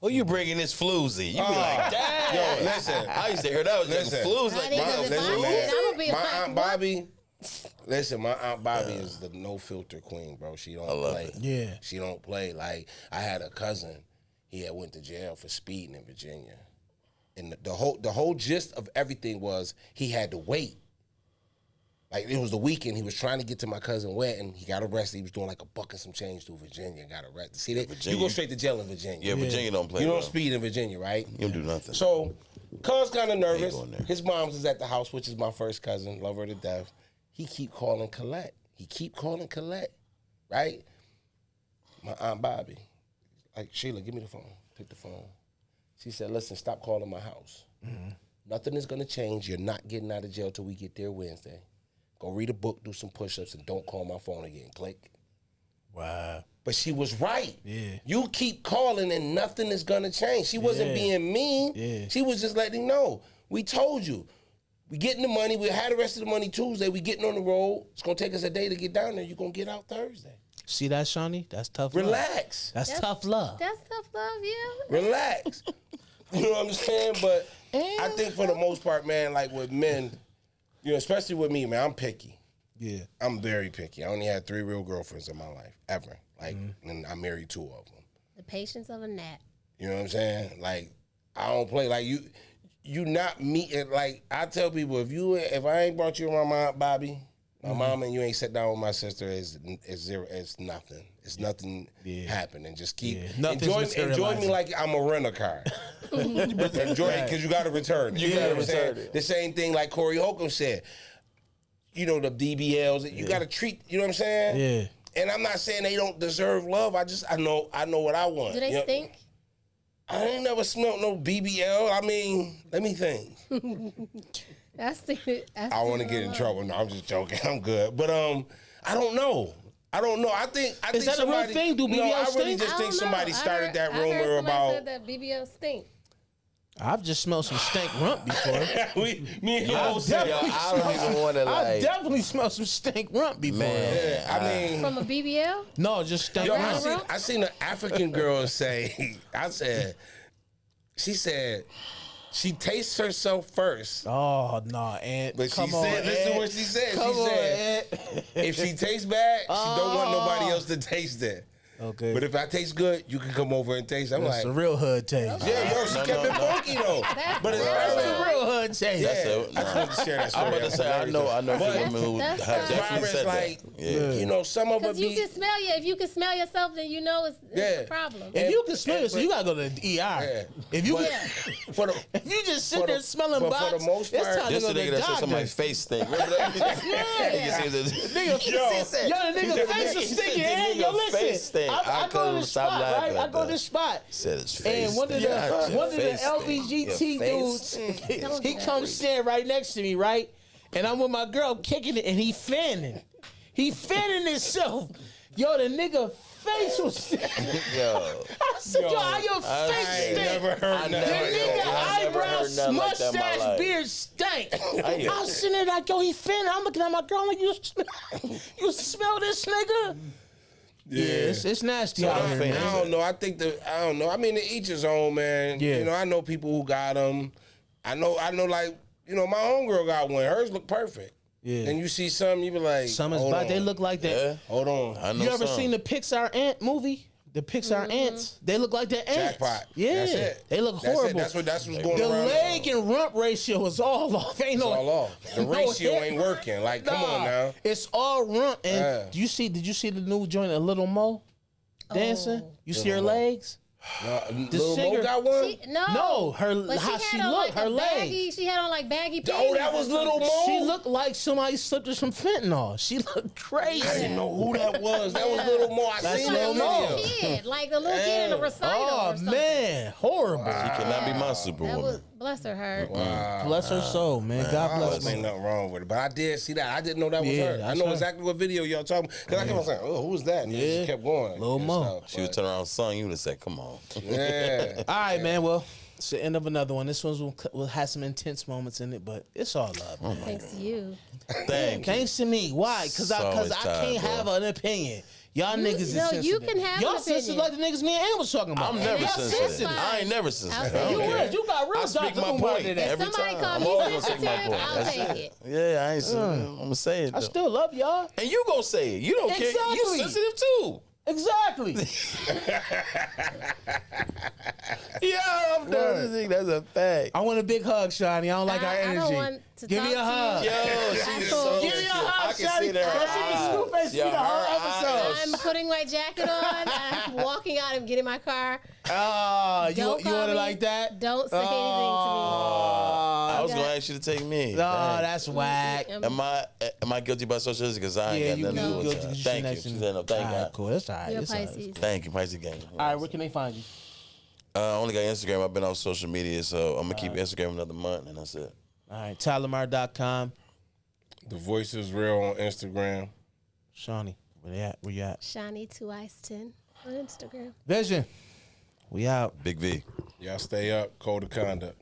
Who you bringing this floozy? You be like, damn. Yo, listen. I used to hear that was just Listen. floozy. I Like, need wow, to this define is- it. I'ma be my like, Aunt what? Bobby. Listen, my Aunt Bobby is the no filter queen, bro. She don't love play. it. Yeah. She don't play. Like, I had a cousin. He had went to jail for speeding in Virginia, and the whole gist of everything was he had to wait. Like, it was the weekend. He was trying to get to my cousin wedding. He got arrested. He was doing like a buck and some change through Virginia and got arrested. See, you go straight to jail in Virginia. Yeah, Virginia don't play You don't well. speed in Virginia, right? You don't do nothing. So, cuz kind of nervous. going there. His mom's is at the house, which is my first cousin. Love her to death. He keep calling Colette. Right? My Aunt Bobby. Like, Sheila, give me the phone. Take the phone. She said, listen, stop calling my house. Nothing is going to change. You're not getting out of jail till we get there Wednesday. Go read a book, do some push-ups, and don't call my phone again. Click. Wow. But she was right. Yeah. You keep calling and nothing is gonna change. She wasn't being mean. Yeah. She was just letting him know. We told you. We getting the money. We had the rest of the money Tuesday. We getting on the road. It's gonna take us a day to get down there. You're gonna get out Thursday. See that, Shawnee? That's tough love. Relax. That's tough love. That's tough love, yeah. Relax. You know what I'm saying? But I think for the most part, man, like with men, especially with me, man, I'm picky. Yeah. I'm very picky. I only had 3 real girlfriends in my life, ever. Like, and I married 2 of them. The patience of a gnat. You know what I'm saying? Like, I don't play. Like, you not me. Like, I tell people, if I ain't brought you around my Aunt Bobby, my mom, and you ain't sat down with my sister, it's zero. It's nothing. It's nothing happening. Just keep enjoy me like I'm a renter car. Enjoy it because you got to return it. You gotta return it. The same thing like Corey Holcomb said. The DBLs. You got to treat. You know what I'm saying? Yeah. And I'm not saying they don't deserve love. I know what I want. Do they stink? I ain't never smelled no BBL. I mean, let me think. I want to get in trouble. No, I'm just joking. I'm good. But I don't know. I think Is that a real somebody, thing? Do No, BBL I really stink? just think somebody started that I heard rumor somebody about. said that BBL stink. I've just smelled some stank rump before. Me and you said, Yo, I don't even want to I like. definitely smelled some stank rump before. Man. I mean, From a BBL? No, just stank yo, rump. I seen an African girl say. She said, she tastes herself first. Oh no, Ant. But Come she on, said, listen Ant. what she said. Come She on, said, Ant. if she tastes bad, she don't want nobody else to taste it. Okay. But if I taste good, you can come over and taste. I'm That's like, a real hood taste. yeah, yo, she kept it funky though. But it's That's a real hood taste. Yeah, That's I just wanted to share that I'm story. about to say, I know women who have that's definitely said like, that. Yeah. you know, some of it Because you be. can smell you. If you can smell yourself, then you know it's a problem. If you can smell it, so you gotta go to the ER. Yeah. If you For the, if you just sit for there the- smelling but box, for the most it's part- time to This go the to nigga the that said doctor. somebody's face stink. Remember that? Nigga said that- Yo, the nigga face was stinking. Hey, yo, Nigga face listen. stink. I go to couldn't this stop spot, laughing right? I at go to that. this spot. Said his face And one of stink. the Your LBGT face dudes, stink. he comes stand right next to me, right? And I'm with my girl kicking it, and he fanning. He fanning himself. Yo, the nigga face was. Yo. I said, yo, how your I face ain't stink? never heard The nothing. nigga I never heard eyebrows, nothing like that in my mustache, life. beard stank. I- I was sitting there like, yo, he fanning. I'm looking at my girl like, you smell this nigga? Yeah, it's nasty So out I'm here, fanning. man. I don't know. I don't know. I mean, to each his own, man. Yeah. You know, I know people who got them. I know, like, you know, my homegirl got one. Hers look perfect. Yeah. And you see some, you be like, Some is hold bad. on. They look like that. Yeah. Hold on. I know You ever some. seen the Pixar Ant movie? The Pixar ants. They look like they're ants. Jackpot. Yeah. That's it. They look That's horrible. it. That's what's going The around. leg and rump ratio is all off. Ain't It's no all off. The no ratio hair. ain't working. Like, come on now. It's all rump. And Yeah. did you see the new joint of Little Mo dancing? You see her Mo. legs? Little singer- Mo got one? No, her But how she she had on looked, like her a legs. baggy. She had on like baggy pants. Oh, that was Little Mo? She looked like somebody slipped her some fentanyl. She looked crazy. I didn't know who that was. That was Little Mo. I That's seen Lil that Mo. video. Kid, like a little kid in a recital or Oh something. man, horrible. She cannot be my That was superwoman. bless her heart. Bless her soul, man. God I bless ain't her. nothing wrong with it, but I did see that. I didn't know that was Yeah, her. I that's know her. exactly what video y'all talking. Because I kept on saying, "Oh, who's that?" And it Yeah. just kept going. Lil and Mo. stuff, She was but- turning around song, you would have said, come on. Yeah. All right, man. Well, it's the end of another one. This one will have some intense moments in it, but it's all love, man. Thanks to you. Thank you. Thanks to me. Why? Because I Always can't tired, bro. have an opinion. Y'all niggas is no, sensitive. you can have Y'all an sensitive opinion. like the niggas me and Ann was talking about. I'm never that's sensitive. sensitive. I ain't never sensitive. say I You don't care. was. You got real I speak Dr. my Umar point. today. If Every somebody time. call I'm me always gonna take sensitive, my point. I'll That's take it. it. Yeah, I ain't I'm gonna say it. I Though. still love y'all. And you gonna say it. You don't care. You Exactly. sensitive too. Exactly. Yeah, I'm done. That's a fact. I want a big hug, Shani. I don't like our I energy. don't want to Give me a talk to hug. you. Yo, she's so Give me a hug, I can Shawty. see that. Girl, she can scoop face me the whole episode. I'm putting my jacket on. I'm walking out. I'm getting my car. Oh, you Don't want call it me. like that? Don't say anything to I was Okay. gonna ask you to take me. Oh, Dang. that's whack. me. Am I guilty by socialism? Because I ain't Yeah, got you nothing to do guilty with because that. you Thank you. next She to me. said no. Thank All right, God. cool. That's all right. You're It's all right. Pisces. Thank you, Pisces gang. All right, where can they find you? I only got Instagram. I've been off social media, so I'm gonna keep Instagram another month, and that's it. All right, tylermar.com. The Voice is Real on Instagram. Shawnee, where they at? Where you at? Shani 2Ice10 on Instagram. Vision, we out. Big V. Y'all stay up. Code of conduct.